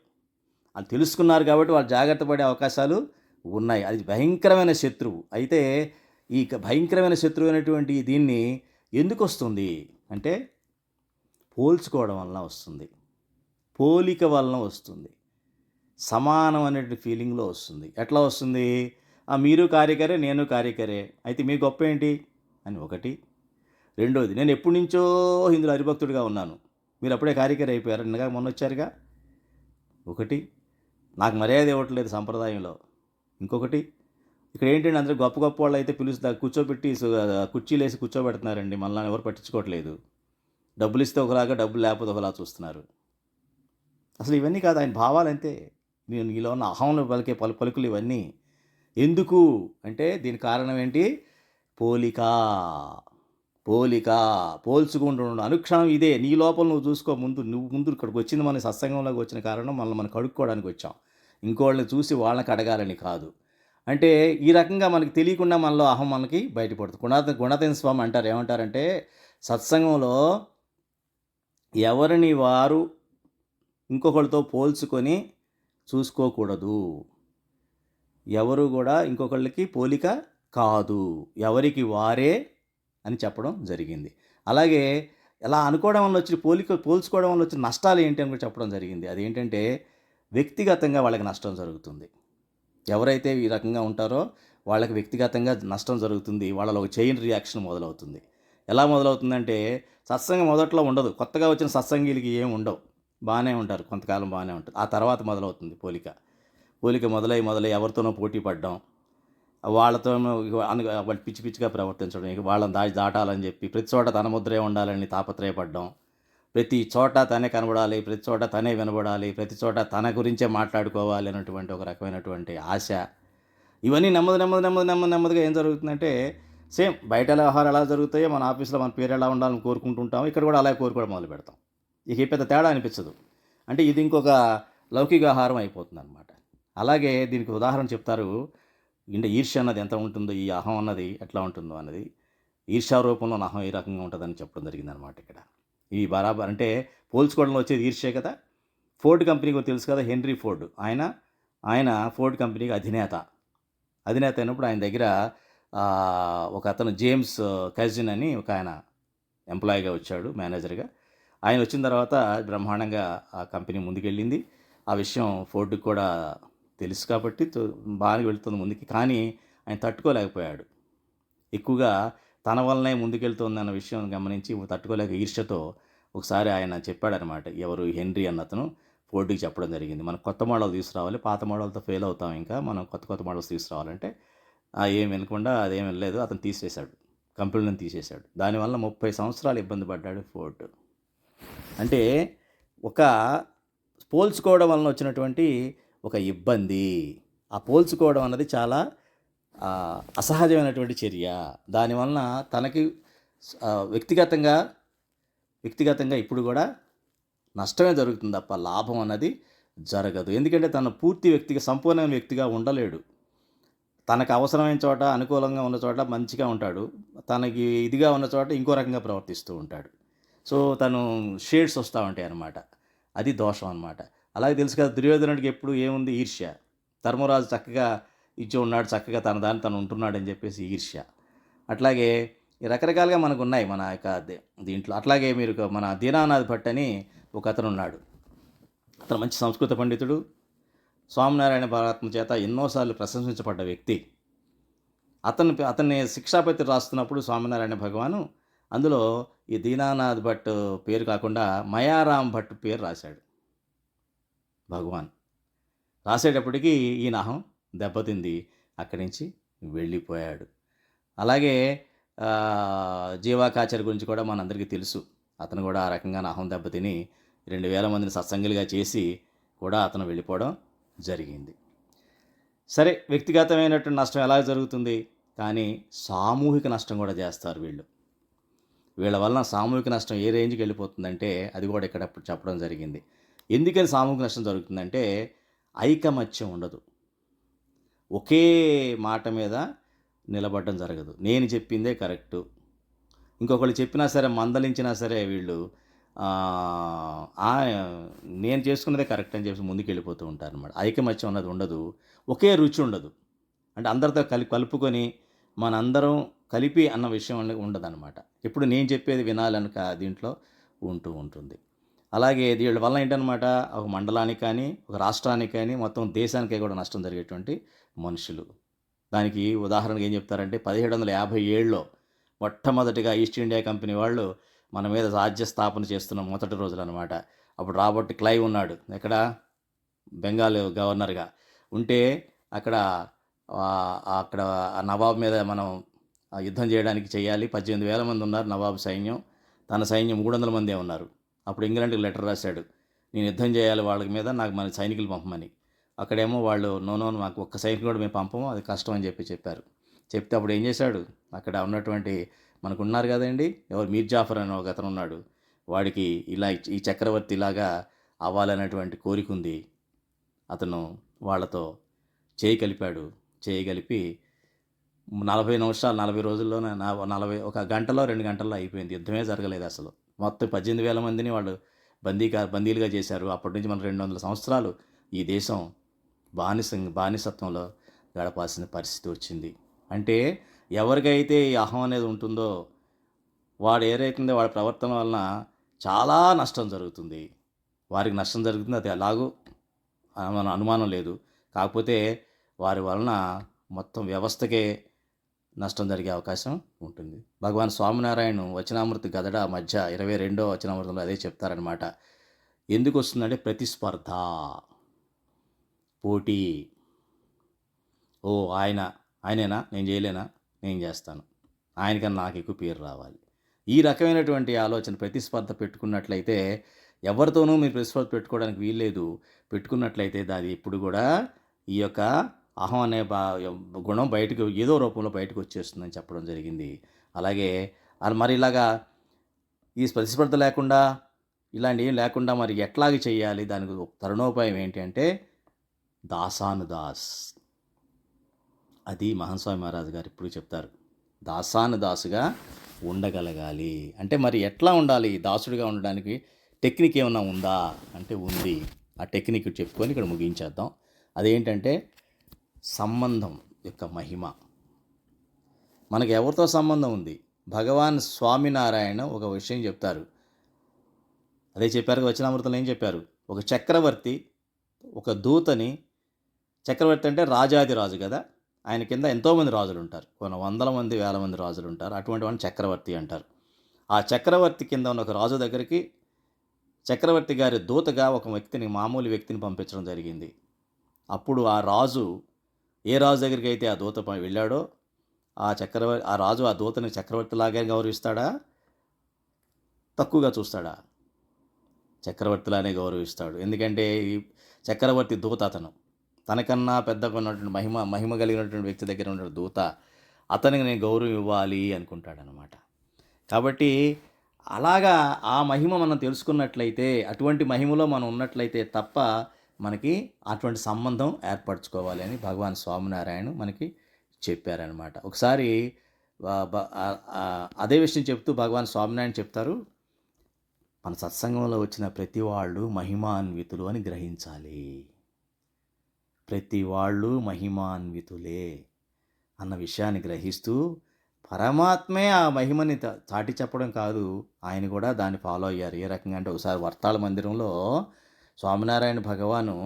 వాళ్ళు తెలుసుకున్నారు కాబట్టి వాళ్ళు జాగ్రత్త పడే అవకాశాలు ఉన్నాయి. అది భయంకరమైన శత్రువు. అయితే ఈ భయంకరమైన శత్రువు అయినటువంటి దీన్ని ఎందుకు వస్తుంది అంటే పోల్చుకోవడం వలన వస్తుంది, పోలిక వలన వస్తుంది, సమానం అనేటువంటి ఫీలింగ్లో వస్తుంది. ఎట్లా వస్తుంది? మీరు కార్యకరే, నేను కార్యకరే, అయితే మీ గొప్ప ఏంటి అని ఒకటి. రెండోది, నేను ఎప్పటి నుంచో హిందువుల హరిభక్తుడిగా ఉన్నాను, మీరు అప్పుడే కార్యకరి అయిపోయారు, నిన్నగా మొన్న వచ్చారుగా, ఒకటి. నాకు మర్యాద ఇవ్వట్లేదు సంప్రదాయంలో, ఇంకొకటి. ఇక్కడ ఏంటంటే అందరూ గొప్ప గొప్ప వాళ్ళు అయితే కూర్చోబెట్టి కుర్చీలు వేసి కూర్చోబెడుతున్నారండి, మనల్ని ఎవరు పట్టించుకోవట్లేదు. డబ్బులు ఇస్తే ఒకలాగా, డబ్బులు లేకపోతే ఒకలా చూస్తున్నారు. అసలు ఇవన్నీ కాదు, ఆయన భావాలు అంతే. నీలో ఉన్న అహంలో పలికే పలుకులు ఇవన్నీ ఎందుకు అంటే దీని కారణం ఏంటి? పోలిక. పోల్చుకుంటూ అనుక్షణం ఇదే నీ లోపల నువ్వు చూసుకో. ముందు ఇక్కడికి వచ్చింది, మన సత్సంగంలోకి వచ్చిన కారణం మనం కడుక్కోవడానికి వచ్చాం, ఇంకోళ్ళని చూసి వాళ్ళని అడగాలని కాదు. అంటే ఈ రకంగా మనకి తెలియకుండా మనలో అహం మనకి బయటపడుతుంది. గుణాతీత స్వామి అంటారు, ఏమంటారంటే సత్సంగంలో ఎవరిని వారు ఇంకొకరితో పోల్చుకొని చూసుకోకూడదు, ఎవరు కూడా ఇంకొకళ్ళకి పోలిక కాదు, ఎవరికి వారే అని చెప్పడం జరిగింది. అలాగే ఎలా అనుకోవడం వల్ల వచ్చిన పోల్చుకోవడం వల్ల వచ్చిన నష్టాలు ఏంటి అని కూడా చెప్పడం జరిగింది. అదేంటంటే వ్యక్తిగతంగా వాళ్ళకి నష్టం జరుగుతుంది. ఎవరైతే ఈ రకంగా ఉంటారో వాళ్ళకి వ్యక్తిగతంగా నష్టం జరుగుతుంది, వాళ్ళలో ఒక చైన్ రియాక్షన్ మొదలవుతుంది. ఎలా మొదలవుతుందంటే సత్సంగం మొదట్లో ఉండదు, కొత్తగా వచ్చిన సత్సంగీలకి ఏం ఉండవు, బాగానే ఉంటారు, కొంతకాలం బాగానే ఉంటుంది. ఆ తర్వాత మొదలవుతుంది పోలిక మొదలై ఎవరితోనో పోటీ పడడం, వాళ్ళతో వాళ్ళు పిచ్చిగా ప్రవర్తించడం, ఇక వాళ్ళని దాటాలని చెప్పి ప్రతి చోట తన ముద్రే ఉండాలని తాపత్రయపడడం, ప్రతి చోట తనే కనబడాలి, ప్రతి చోట తనే వినబడాలి, ప్రతి చోట తన గురించే మాట్లాడుకోవాలి అనేటువంటి ఒక రకమైనటువంటి ఆశ. ఇవన్నీ నెమ్మదిగా ఏం జరుగుతుందంటే సేమ్ బయట వ్యవహారాలు ఎలా జరుగుతాయో మన ఆఫీస్లో మన పేరు ఎలా ఉండాలని కోరుకుంటుంటాం, ఇక్కడ కూడా అలాగే కోరుకోవడం మొదలు పెడతాం. ఇక పెద్ద తేడా అనిపించదు. అంటే ఇది ఇంకొక లౌకిక ఆహారం అయిపోతుంది అనమాట. అలాగే దీనికి ఉదాహరణ చెప్తారు. అంటే ఈర్ష్య అన్నది ఎంత ఉంటుందో, ఈ అహం అన్నది ఎట్లా ఉంటుందో అన్నది, ఈర్ష్యా రూపంలో అహం ఏ రకంగా ఉంటుందని చెప్పడం జరిగింది అనమాట. ఇక్కడ ఈ బరాబర్ అంటే పోల్చుకోవడంలో వచ్చేది ఈర్ష్యే కదా. ఫోర్డ్ కంపెనీకి తెలుసు కదా, హెన్రీ ఫోర్డ్, ఆయన ఫోర్డ్ కంపెనీకి అధినేత అయినప్పుడు ఆయన దగ్గర ఒక అతను జేమ్స్ కజిన్ అని ఒక ఆయన ఎంప్లాయీగా వచ్చాడు, మేనేజర్గా. ఆయన వచ్చిన తర్వాత బ్రహ్మాండంగా ఆ కంపెనీ ముందుకెళ్ళింది. ఆ విషయం ఫోర్డ్కి కూడా తెలుసు కాబట్టి బాగా వెళుతుంది ముందుకి. కానీ ఆయన తట్టుకోలేకపోయాడు, ఎక్కువగా తన వల్లనే ముందుకెళ్తుందన్న విషయం గమనించి తట్టుకోలేక ఈర్ష్యతో ఒకసారి ఆయన చెప్పాడనమాట. ఎవరు? హెన్రీ అన్నతను ఫోర్డ్కి చెప్పడం జరిగింది, మనం కొత్త మోడల్ తీసుకురావాలి, పాత మోడల్తో ఫెయిల్ అవుతాం, ఇంకా మనం కొత్త మోడల్స్ తీసుకురావాలంటే ఏం వినకుండా అదేం వినలేదు, అతను తీసేశాడు, కంపెనీలను తీసేశాడు. దానివల్ల 30 సంవత్సరాలు ఇబ్బంది పడ్డాడు ఫోర్డ్. అంటే ఒక పోల్చుకోవడం వలన వచ్చినటువంటి ఒక ఇబ్బంది. ఆ పోల్చుకోవడం అన్నది చాలా అసహజమైనటువంటి చర్య. దానివలన తనకి వ్యక్తిగతంగా ఇప్పుడు కూడా నష్టమే జరుగుతుంది తప్ప లాభం అన్నది జరగదు. ఎందుకంటే తను సంపూర్ణమైన వ్యక్తిగా ఉండలేడు. తనకు అవసరమైన చోట, అనుకూలంగా ఉన్న చోట మంచిగా ఉంటాడు, తనకి ఇదిగా ఉన్న చోట ఇంకో రకంగా ప్రవర్తిస్తూ ఉంటాడు. సో తను షేడ్స్ వస్తూ ఉంటాయి అన్నమాట. అది దోషం అన్నమాట. అలాగే తెలుసు కదా, దుర్యోధనుడికి ఎప్పుడు ఏముంది? ఈర్ష్య. ధర్మరాజు చక్కగా ఇచ్చి ఉన్నాడు, చక్కగా తన దాన్ని తను ఉంటున్నాడు అని చెప్పేసి ఈర్ష్య. అట్లాగే రకరకాలుగా మనకు ఉన్నాయి మన యొక్క దీంట్లో. అట్లాగే మీరు మన దీనానాథ్ భట్ అని ఒక అతను ఉన్నాడు. అతను మంచి సంస్కృత పండితుడు, స్వామినారాయణ పరమాత్మ చేత ఎన్నోసార్లు ప్రశంసించబడ్డ వ్యక్తి. అతన్ని శిక్షాపత్రి రాస్తున్నప్పుడు స్వామినారాయణ భగవాను అందులో ఈ దీనానాథ్ భట్ పేరు కాకుండా మయారాం భట్ పేరు రాశాడు భగవాన్. రాసేటప్పటికీ ఈయన అహం దెబ్బతింది, అక్కడి నుంచి వెళ్ళిపోయాడు. అలాగే జీవాకాచార్య గురించి కూడా మనందరికీ తెలుసు. అతను కూడా ఆ రకంగా అహం దెబ్బతిని 2000 మందిని సత్సంగులుగా చేసి కూడా అతను వెళ్ళిపోవడం జరిగింది. సరే, వ్యక్తిగతమైనటువంటి నష్టం ఎలా జరుగుతుంది, కానీ సామూహిక నష్టం కూడా చేస్తారు వీళ్ళు. వీళ్ళ వలన సామూహిక నష్టం ఏ రేంజ్కి వెళ్ళిపోతుందంటే అది కూడా ఇక్కడ ఇప్పుడు చెప్పడం జరిగింది. ఎందుకని సామూహిక నష్టం జరుగుతుందంటే ఐకమత్యం ఉండదు. ఒకే మాట మీద నిలబడడం జరగదు. నేను చెప్పిందే కరెక్టు, ఇంకొకళ్ళు చెప్పినా సరే మందలించినా సరే వీళ్ళు నేను చేసుకున్నదే కరెక్ట్ అని చెప్పి ముందుకు వెళ్ళిపోతూ ఉంటారనమాట. ఐకమత్యం అన్నది ఉండదు. ఒకే రుచి ఉండదు. అంటే అందరితో కలుపుకొని మనందరం కలిపి అన్న విషయం ఉండదన్నమాట. ఎప్పుడు నేను చెప్పేది వినాలని దీంట్లో ఉంటూ ఉంటుంది. అలాగే వీళ్ళ వల్ల ఏంటనమాట, ఒక మండలానికి కానీ ఒక రాష్ట్రానికి కానీ మొత్తం దేశానికే కూడా నష్టం జరిగేటువంటి మనుషులు. దానికి ఉదాహరణగా ఏం చెప్తారంటే 1757లో మొట్టమొదటిగా ఈస్ట్ ఇండియా కంపెనీ వాళ్ళు మన మీద రాజ్య స్థాపన చేస్తున్న మొదటి రోజులు అనమాట. అప్పుడు రాబర్ట్ క్లైవ్ ఉన్నాడు, ఎక్కడ, బెంగాల్ గవర్నర్గా ఉంటే అక్కడ అక్కడ ఆ నవాబ్ మీద మనం యుద్ధం చేయడానికి చేయాలి. 18,000 మంది ఉన్నారు నవాబు సైన్యం, తన సైన్యం 300 మందే ఉన్నారు. అప్పుడు ఇంగ్లాండ్కి లెటర్ రాశాడు, నేను యుద్ధం చేయాలి వాళ్ళ మీద, నాకు మన సైనికులు పంపమని. అక్కడేమో వాళ్ళు నో మాకు ఒక్క సైనికులు కూడా మేము పంపము, అది కష్టం అని చెప్పారు. చెప్తే అప్పుడు ఏం చేశాడు, అక్కడ ఉన్నటువంటి మనకు ఉన్నారు కదండి, ఎవరు మీర్ జాఫర్ అని ఒక అతను ఉన్నాడు, వాడికి ఇలా ఈ చక్రవర్తి ఇలాగా అవ్వాలనేటువంటి కోరిక ఉంది. అతను వాళ్ళతో చేయి కలిపాడు. చేయి కలిపి 40 నిమిషాలు 40 రోజుల్లోనే 1 గంటలో 2 గంటల్లో అయిపోయింది. యుద్ధమే జరగలేదు అసలు. మొత్తం 18,000 మందిని వాళ్ళు బందీలుగా చేశారు. అప్పటి నుంచి మనం 200 సంవత్సరాలు ఈ దేశం బానిసత్వంలో గడపాల్సిన పరిస్థితి వచ్చింది. అంటే ఎవరికైతే ఈ అహం అనేది ఉంటుందో వాడు ఏదైతుందో వాడి ప్రవర్తన వలన చాలా నష్టం జరుగుతుంది. వారికి నష్టం జరుగుతుంది, అది ఎలాగూ మన అనుమానం లేదు. కాకపోతే వారి వలన మొత్తం వ్యవస్థకే నష్టం జరిగే అవకాశం ఉంటుంది. భగవాన్ స్వామినారాయణ వచనామృతి గదడ మధ్య 22వ వచనామృతంలో అదే చెప్తారనమాట. ఎందుకు వస్తుందంటే ప్రతిస్పర్ధ, పోటీ. ఓ ఆయనేనా, నేను చేయలేనా, నేను చేస్తాను, ఆయనకన్నా నాకు ఎక్కువ పేరు రావాలి. ఈ రకమైనటువంటి ఆలోచన ప్రతిస్పర్ధ పెట్టుకున్నట్లయితే ఎవరితోనూ మీరు ప్రతిస్పర్ధ పెట్టుకోవడానికి వీల్లేదు. పెట్టుకున్నట్లయితే దాని ఎప్పుడు కూడా ఈ యొక్క అహం అనే గుణం బయటకు ఏదో రూపంలో బయటకు వచ్చేస్తుందని చెప్పడం జరిగింది. అలాగే మరి ఇలాగా ఈ ప్రతిస్పర్ధ లేకుండా ఇలాంటి ఏం లేకుండా మరి ఎట్లాగే చేయాలి, దానికి తరుణోపాయం ఏంటి అంటే దాసానుదాస్. అది మహాస్వామి మహారాజు గారు ఇప్పుడు చెప్తారు, దాసానుదాసుగా ఉండగలగాలి. అంటే మరి ఎట్లా ఉండాలి, దాసుడిగా ఉండడానికి టెక్నిక్ ఏమైనా ఉందా అంటే ఉంది. ఆ టెక్నిక్ చెప్పుకొని ఇక్కడ ముగించేద్దాం. అదేంటంటే సంబంధం యొక్క మహిమ. మనకు ఎవరితో సంబంధం ఉంది, భగవాన్ స్వామినారాయణ ఒక విషయం చెప్తారు. అదే చెప్పారు వచనామృతంలో. ఏం చెప్పారు, ఒక చక్రవర్తి ఒక దూతని, చక్రవర్తి అంటే రాజాది కదా, ఆయన కింద ఎంతోమంది రాజులు ఉంటారు, కొన్ని 100 మంది 1000 మంది రాజులు ఉంటారు. అటువంటి వాడిని చక్రవర్తి అంటారు. ఆ చక్రవర్తి కింద ఉన్న ఒక రాజు దగ్గరికి చక్రవర్తి గారి దూతగా ఒక వ్యక్తిని, మామూలు వ్యక్తిని పంపించడం జరిగింది. అప్పుడు ఆ రాజు, ఏ రాజు దగ్గరికి అయితే ఆ దూత వెళ్ళాడో ఆ రాజు ఆ దూతని చక్రవర్తిలాగే గౌరవిస్తాడా, తక్కువగా చూస్తాడా? చక్రవర్తిలానే గౌరవిస్తాడు. ఎందుకంటే ఈ చక్రవర్తి దూత, అతను తనకన్నా పెద్దగా ఉన్నటువంటి మహిమ కలిగినటువంటి వ్యక్తి దగ్గర ఉన్న దూత, అతనికి నేను గౌరవం ఇవ్వాలి అనుకుంటాడనమాట. కాబట్టి అలాగా ఆ మహిమ మనం తెలుసుకున్నట్లయితే, అటువంటి మహిమలో మనం ఉన్నట్లయితే తప్ప మనకి అటువంటి సంబంధం ఏర్పరచుకోవాలి అని భగవాన్ స్వామినారాయణ మనకి చెప్పారనమాట. ఒకసారి అదే విషయం చెప్తూ భగవాన్ స్వామినారాయణ చెప్తారు, మన సత్సంగంలో వచ్చిన ప్రతి వాళ్ళు మహిమాన్వితులు అని గ్రహించాలి. ప్రతి వాళ్ళు మహిమాన్వితులే అన్న విషయాన్ని గ్రహిస్తూ పరమాత్మే ఆ మహిమని చాటి చెప్పడం కాదు, ఆయన కూడా దాన్ని ఫాలో అయ్యారు. ఏ రకంగా అంటే ఒకసారి వర్తాళ మందిరంలో స్వామినారాయణ భగవాను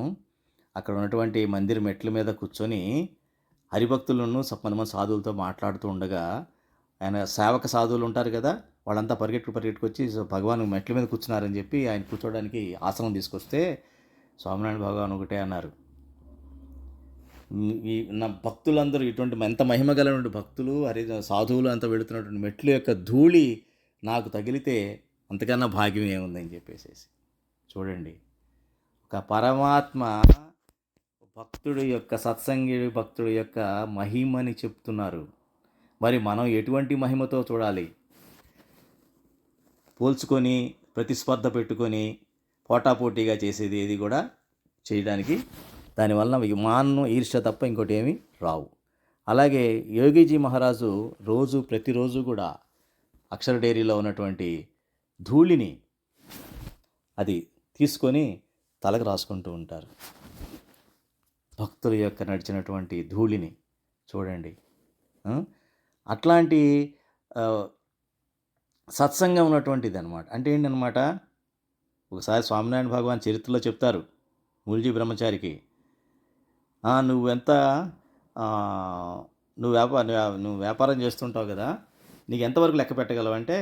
అక్కడ ఉన్నటువంటి మందిర మెట్ల మీద కూర్చొని హరిభక్తులను 10 మంది సాధువులతో మాట్లాడుతూ ఉండగా, ఆయన సేవక సాధువులు ఉంటారు కదా, వాళ్ళంతా పరిగెట్టుకొచ్చి భగవాన్ మెట్ల మీద కూర్చున్నారని చెప్పి ఆయన కూర్చోడానికి ఆసనం తీసుకొస్తే స్వామినారాయణ భగవాన్ ఒకటే అన్నారు, ఈ నా భక్తులందరూ ఇటువంటి ఎంత మహిమ గలటువంటి భక్తులు సాధువులు అంతా వెళుతున్నటువంటి మెట్ల యొక్క ధూళి నాకు తగిలితే అంతకన్నా భాగ్యం ఏముందని చెప్పేసి. చూడండి, ఒక పరమాత్మ భక్తుడి యొక్క సత్సంగి భక్తుడి యొక్క మహిమని చెప్తున్నారు. మరి మనం ఎటువంటి మహిమతో చూడాలి? పోల్చుకొని ప్రతిస్పర్ధ పెట్టుకొని పోటాపోటీగా చేసేది ఏది కూడా చేయడానికి దానివల్ల మాన్ను ఈర్ష్య తప్ప ఇంకోటి ఏమీ రావు. అలాగే యోగీజీ మహారాజు ప్రతిరోజు కూడా అక్షర డైరీలో ఉన్నటువంటి ధూళిని అది తీసుకొని తలకు రాసుకుంటూ ఉంటారు. భక్తుల యొక్క నడిచినటువంటి ధూళిని చూడండి. అట్లాంటి సత్సంగం ఉన్నటువంటిది అనమాట. అంటే ఏంటనమాట, ఒకసారి స్వామినారాయణ భగవాన్ చరిత్రలో చెప్తారు మూల్జీ బ్రహ్మచారికి, నువ్వు వ్యాపారం చేస్తుంటావు కదా, నీకు ఎంతవరకు లెక్క పెట్టగలవు అంటే,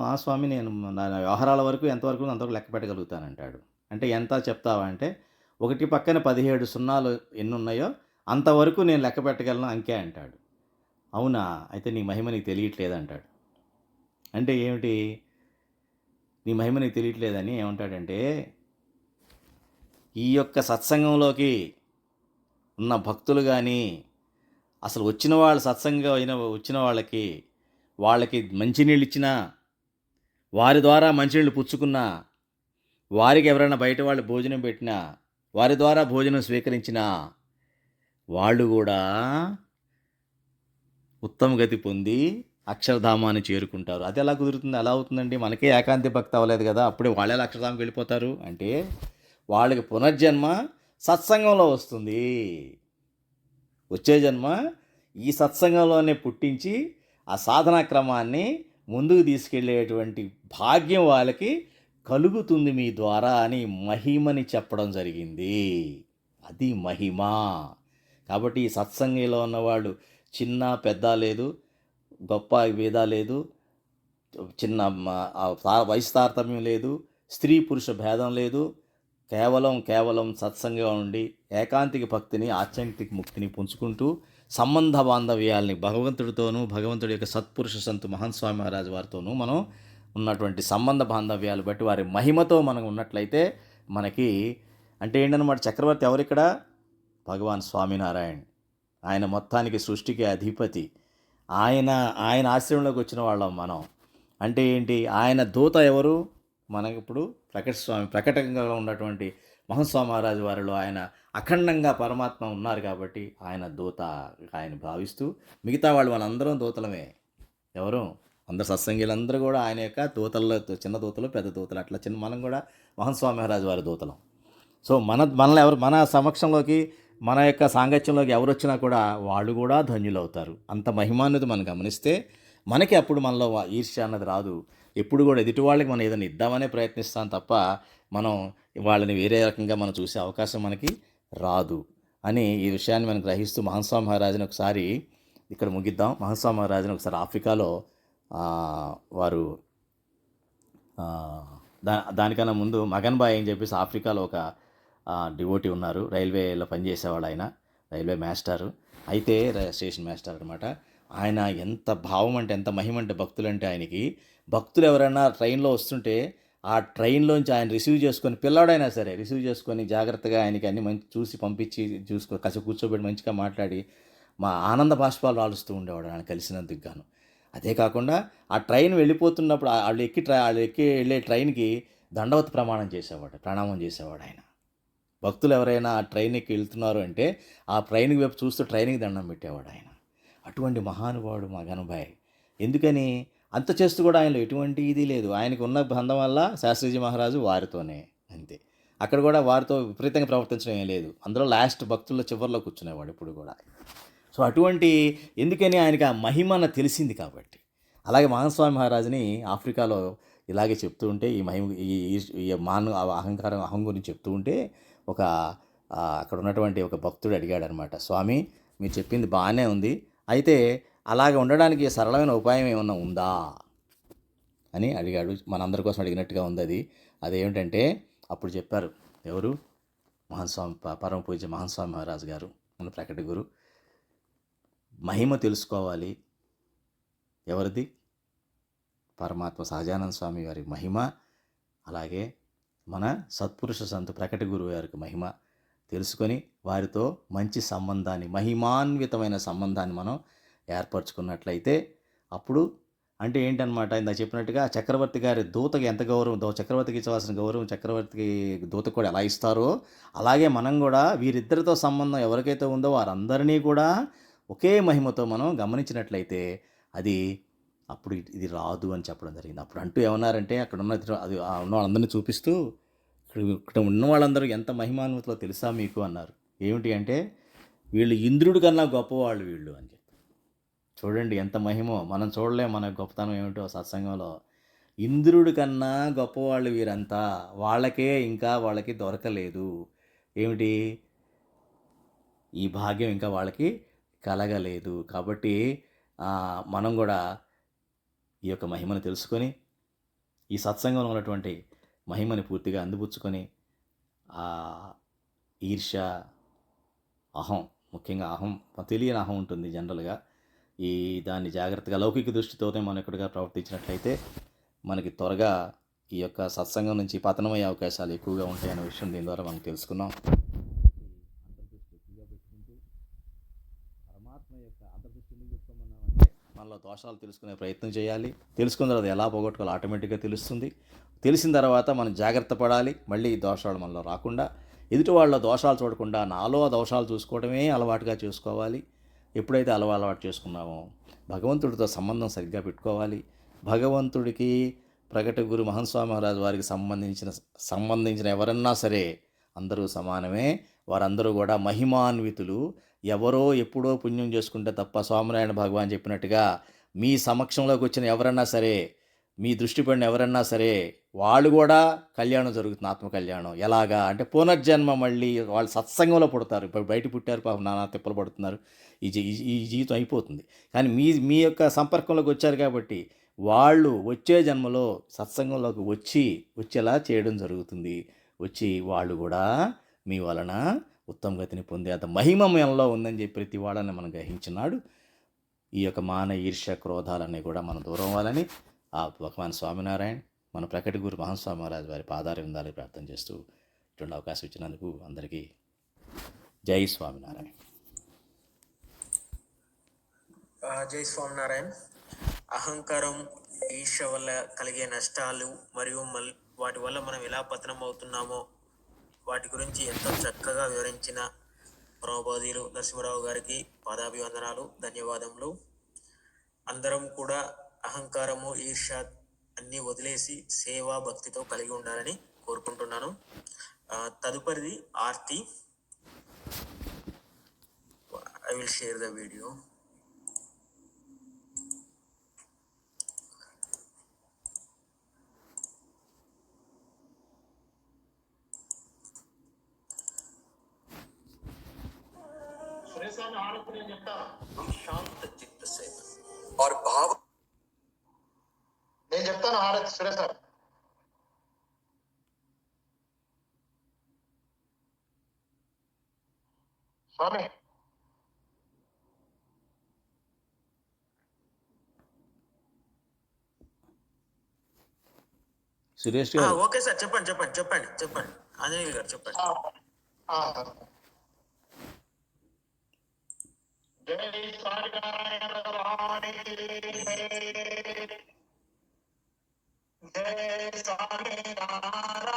ఆ స్వామి నేను నా వ్యవహారాల వరకు ఎంతవరకు అంతవరకు లెక్క పెట్టగలుగుతానంటాడు. అంటే ఎంత చెప్తావా అంటే, ఒకటి పక్కన 17 సున్నాలు ఎన్ని ఉన్నాయో అంతవరకు నేను లెక్క పెట్టగలను అంకే అంటాడు. అవునా, అయితే నీ మహిమ నీకు తెలియట్లేదు అంటాడు. అంటే ఏమిటి, నీ మహిమ నీకు తెలియట్లేదని ఏమంటాడంటే, ఈ యొక్క సత్సంగంలోకి ఉన్న భక్తులు కానీ అసలు వచ్చిన వాళ్ళు సత్సంగం వచ్చిన వాళ్ళకి మంచినీళ్ళు ఇచ్చినా, వారి ద్వారా మంచినీళ్ళు పుచ్చుకున్నా, వారికి ఎవరైనా బయట వాళ్ళు భోజనం పెట్టినా, వారి ద్వారా భోజనం స్వీకరించినా వాళ్ళు కూడా ఉత్తమ గతి పొంది అక్షరధామాన్ని చేరుకుంటారు. అది ఎలా కుదురుతుంది? ఎలా అవుతుందండి? మనకే ఏకాంతి భక్తి అవ్వలేదు కదా, అప్పుడే వాళ్ళే అక్షరధామకి వెళ్ళిపోతారు అంటే వాళ్ళకి పునర్జన్మ సత్సంగంలో వస్తుంది. వచ్చే జన్మ ఈ సత్సంగంలోనే పుట్టించి ఆ సాధనా క్రమాన్ని ముందుకు తీసుకెళ్ళేటువంటి భాగ్యం వాళ్ళకి కలుగుతుంది మీ ద్వారా అని మహిమని చెప్పడం జరిగింది. అది మహిమ. కాబట్టి ఈ సత్సంగంలో ఉన్నవాళ్ళు చిన్న పెద్ద లేదు, గొప్ప భేద లేదు, చిన్న వయసు తారతమ్యం లేదు, స్త్రీ పురుష భేదం లేదు, కేవలం సత్సంగంగా ఉండి ఏకాంతిక భక్తిని ఆత్యంతిక ముక్తిని పుంజుకుంటూ సంబంధ బాంధవ్యాల్ని భగవంతుడి యొక్క సత్పురుష సంతు మహాన్ స్వామి మహారాజు వారితోనూ మనం ఉన్నటువంటి సంబంధ బాంధవ్యాలు బట్టి వారి మహిమతో మనం ఉన్నట్లయితే మనకి అంటే ఏంటన్నమాట, చక్రవర్తి ఎవరిక్కడ? భగవాన్ స్వామినారాయణ. ఆయన మొత్తానికి సృష్టికి అధిపతి. ఆయన ఆశ్రయంలోకి వచ్చిన వాళ్ళం మనం. అంటే ఏంటి, ఆయన దూత ఎవరు? మనకి ఇప్పుడు ప్రకటంగా ఉన్నటువంటి మహాస్వామి మహారాజు వారిలో ఆయన అఖండంగా పరమాత్మ ఉన్నారు కాబట్టి ఆయన దూత ఆయన భావిస్తూ, మిగతా వాళ్ళు మనందరం దూతలమే. ఎవరు? అందరు సత్సంగీలందరూ కూడా ఆయన యొక్క దూతల్లో, చిన్న దూతలు పెద్ద దూతలు, అట్లా మనం కూడా మహాస్వామి మహారాజు వారి దూతలం. సో మన సమక్షంలోకి మన యొక్క సాంగత్యంలోకి ఎవరు వచ్చినా కూడా వాళ్ళు కూడా ధన్యులవుతారు. అంత మహిమాన్విత మనం గమనిస్తే మనకి అప్పుడు మనలో ఈర్ష్య అన్నది రాదు. ఎప్పుడు కూడా ఎదుటి వాళ్ళకి మనం ఏదైనా ఇద్దామనే ప్రయత్నిస్తాం తప్ప మనం వాళ్ళని వేరే రకంగా మనం చూసే అవకాశం మనకి రాదు అని ఈ విషయాన్ని మనం గ్రహిస్తూ మహాస్వామి మహారాజుని ఒకసారి ఇక్కడ ముగిద్దాం. మహాస్వామి మహారాజుని ఒకసారి ఆఫ్రికాలో వారు దానికన్నా ముందు మగన్ బాయ్ అని చెప్పేసి ఆఫ్రికాలో ఒక డివోటీ ఉన్నారు. రైల్వేలో పనిచేసేవాడు ఆయన, రైల్వే మాస్టారు, అయితే స్టేషన్ మాస్టర్ అనమాట. ఆయన ఎంత భావం అంటే, ఎంత మహిమ అంటే భక్తులంటే ఆయనకి, భక్తులు ఎవరైనా ట్రైన్లో వస్తుంటే ఆ ట్రైన్లోంచి ఆయన రిసీవ్ చేసుకొని, పిల్లాడైనా సరే రిసీవ్ చేసుకొని జాగ్రత్తగా ఆయనకి అన్ని మంచి చూసి పంపించి కాసేపు కూర్చోబెట్టి మంచిగా మాట్లాడి మా ఆనంద బాష్పాలు రాలుస్తూ ఉండేవాడు ఆయన కలిసినందుకు గాను. అదే కాకుండా ఆ ట్రైన్ వెళ్ళిపోతున్నప్పుడు వాళ్ళు ఎక్కి వెళ్ళే ట్రైన్కి దండవత్ ప్రణామం చేసేవాడు ఆయన. భక్తులు ఎవరైనా ఆ ట్రైన్ ఎక్కి వెళ్తున్నారు అంటే ఆ ట్రైన్కి వైపు చూస్తూ ట్రైన్కి దండం పెట్టేవాడు ఆయన. అటువంటి మహానుభావుడు మా గణభాయ్. ఎందుకని అంత చేస్తూ కూడా ఆయనలో ఎటువంటి ఇది లేదు. ఆయనకు ఉన్న బంధం వల్ల శాస్త్రీజీ మహారాజు వారితోనే అంతే. అక్కడ కూడా వారితో విపరీతంగా ప్రవర్తించడం ఏం లేదు. అందులో లాస్ట్ భక్తుల్లో చివరిలో కూర్చునేవాడు ఇప్పుడు కూడా. సో అటువంటి ఎందుకని ఆయనకి ఆ మహిమన తెలిసింది కాబట్టి. అలాగే మహాస్వామి మహారాజుని ఆఫ్రికాలో ఇలాగే చెప్తూ ఉంటే ఈ మహిమ ఈ అహం గురించి చెప్తూ ఉంటే అక్కడ ఉన్నటువంటి ఒక భక్తుడు అడిగాడు అనమాట, స్వామి మీరు చెప్పింది బాగానే ఉంది, అయితే అలాగ ఉండడానికి సరళమైన ఉపాయం ఏమన్నా ఉందా అని అడిగాడు. మనందరి కోసం అడిగినట్టుగా ఉంది అది. అదేమిటంటే అప్పుడు చెప్పారు, ఎవరు? మహాస్వామి పరమ పూజ్య మహాస్వామి మహారాజు గారు, మన ప్రకట గురు. మహిమ తెలుసుకోవాలి. ఎవరిది? పరమాత్మ సహజానంద స్వామి వారి మహిమ, అలాగే మన సత్పురుష సంతు ప్రకట గురువు గారికి మహిమ తెలుసుకొని వారితో మంచి సంబంధాన్ని, మహిమాన్వితమైన సంబంధాన్ని మనం ఏర్పరచుకున్నట్లయితే అప్పుడు అంటే ఏంటనమాట, ఇందాక చెప్పినట్టుగా చక్రవర్తి గారి దూతకి ఎంత గౌరవం, చక్రవర్తికి ఇవ్వాల్సిన గౌరవం చక్రవర్తికి దూతకు కూడా ఎలా ఇస్తారో, అలాగే మనం కూడా వీరిద్దరితో సంబంధం ఎవరికైతే ఉందో వారందరినీ కూడా ఒకే మహిమతో మనం గమనించినట్లయితే అది అప్పుడు ఇది రాదు అని చెప్పడం జరిగింది. అప్పుడు అంటూ ఏమన్నారంటే, అక్కడ ఉన్న అది ఉన్న వాళ్ళందరినీ చూపిస్తూ, ఇక్కడ ఉన్న వాళ్ళందరూ ఎంత మహిమాన్వితులో తెలుసా మీకు అన్నారు. ఏమిటి అంటే, వీళ్ళు ఇంద్రుడి కన్నా గొప్పవాళ్ళు వీళ్ళు అని చెప్పి. చూడండి ఎంత మహిమో, మనం చూడలేం మన గొప్పతనం ఏమిటో సత్సంగంలో. ఇంద్రుడి కన్నా గొప్పవాళ్ళు వీరంతా, వాళ్ళకి దొరకలేదు. ఏమిటి, ఈ భాగ్యం ఇంకా వాళ్ళకి కలగలేదు. కాబట్టి మనం కూడా ఈ యొక్క మహిమను తెలుసుకొని, ఈ సత్సంగంలో ఉన్నటువంటి మహిమని పూర్తిగా అందిపుచ్చుకొని, ఈర్ష్య, అహం, ముఖ్యంగా అహం, తెలియని అహం ఉంటుంది జనరల్గా. దాన్ని జాగ్రత్తగా లౌకిక దృష్టితోనే మనం ఇక్కడిగా ప్రవర్తించినట్లయితే మనకి త్వరగా ఈ యొక్క సత్సంగం నుంచి పతనమయ్యే అవకాశాలు ఎక్కువగా ఉంటాయనే విషయం దీని ద్వారా మనం తెలుసుకున్నాం. అంతర్దృష్టి ఎక్కువగా పెట్టుకుంటూ పరమాత్మ యొక్క అంతర్దృష్టి ఎందుకు పెట్టుకోమన్నామంటే, మనలో దోషాలు తెలుసుకునే ప్రయత్నం చేయాలి. తెలుసుకున్న తర్వాత ఎలా పోగొట్టుకోవాలో ఆటోమేటిక్గా తెలుస్తుంది. తెలిసిన తర్వాత మనం జాగ్రత్త పడాలి, మళ్ళీ ఈ దోషాలు మనలో రాకుండా. ఎదుటి వాళ్ళ దోషాలు చూడకుండా నాలో దోషాలు చూసుకోవడమే అలవాటుగా చేసుకోవాలి. ఎప్పుడైతే అలవాటు చేసుకున్నామో భగవంతుడితో సంబంధం సరిగ్గా పెట్టుకోవాలి. భగవంతుడికి ప్రకట గురు మహన్స్వామి మహారాజ్ వారికి సంబంధించిన ఎవరన్నా సరే అందరూ సమానమే. వారందరూ కూడా మహిమాన్వితులు. ఎవరో ఎప్పుడో పుణ్యం చేసుకుంటే తప్ప, స్వామినారాయణ భగవాన్ చెప్పినట్టుగా మీ సమక్షంలోకి వచ్చిన ఎవరన్నా సరే, మీ దృష్టి పడిన ఎవరన్నా సరే, వాళ్ళు కూడా కళ్యాణం జరుగుతుంది, ఆత్మ కళ్యాణం. ఎలాగా అంటే పునర్జన్మ, మళ్ళీ వాళ్ళు సత్సంగంలో పుడతారు. ఇప్పుడు బయట పుట్టారు, పాపం నానా తిప్పలు పడుతున్నారు, ఈ జీవితం అయిపోతుంది. కానీ మీ యొక్క సంపర్కంలోకి వచ్చారు కాబట్టి వాళ్ళు వచ్చే జన్మలో సత్సంగంలోకి వచ్చేలా చేయడం జరుగుతుంది. వచ్చి వాళ్ళు కూడా మీ వలన ఉత్తమ గతిని పొందే అంత మహిమ మనలో ఉందని చెప్పి ప్రతి వాళ్ళని మనం గ్రహించినాడు. ఈ యొక్క మాన ఈర్ష్య క్రోధాలన్నీ కూడా మనం దూరం అవ్వాలని ఆ భగవాన్ స్వామినారాయణ మన ప్రకట గురు మహాస్వామి మహారాజ్ వారి పాదాలు ఉండాలని ప్రార్థన చేస్తూ ఇటువంటి అవకాశం ఇచ్చినందుకు అందరికీ జై స్వామినారాయణ. జై స్వామినారాయణ. అహంకారం, ఈర్ష్య వల్ల కలిగే నష్టాలు మరియు వాటి వల్ల మనం ఎలా పతనం అవుతున్నామో వాటి గురించి ఎంతో చక్కగా వివరించిన పరమబోధీలు నరసింహరావు గారికి పాదాభివందనాలు, ధన్యవాదములు. అందరం కూడా అహంకారము, ఈర్ష్య అన్నీ వదిలేసి సేవా భక్తితో కలిగి ఉండాలని కోరుకుంటున్నాను. తదుపరిది Aarti. I will share the video. సురేశాన్ని ఆడప్పుడు నేను చెప్తాను. శాంత చిత్త సేవ और भाव నేను చెప్తాను హారతి సురేష్ సార్. స్వామి సురేష్ గారు. ఓకే సార్, చెప్పండి ఆంజనేయులు గారు చెప్పండి. జై స్వామినారాయణ భగవానికి జై స్వామినారాయణ.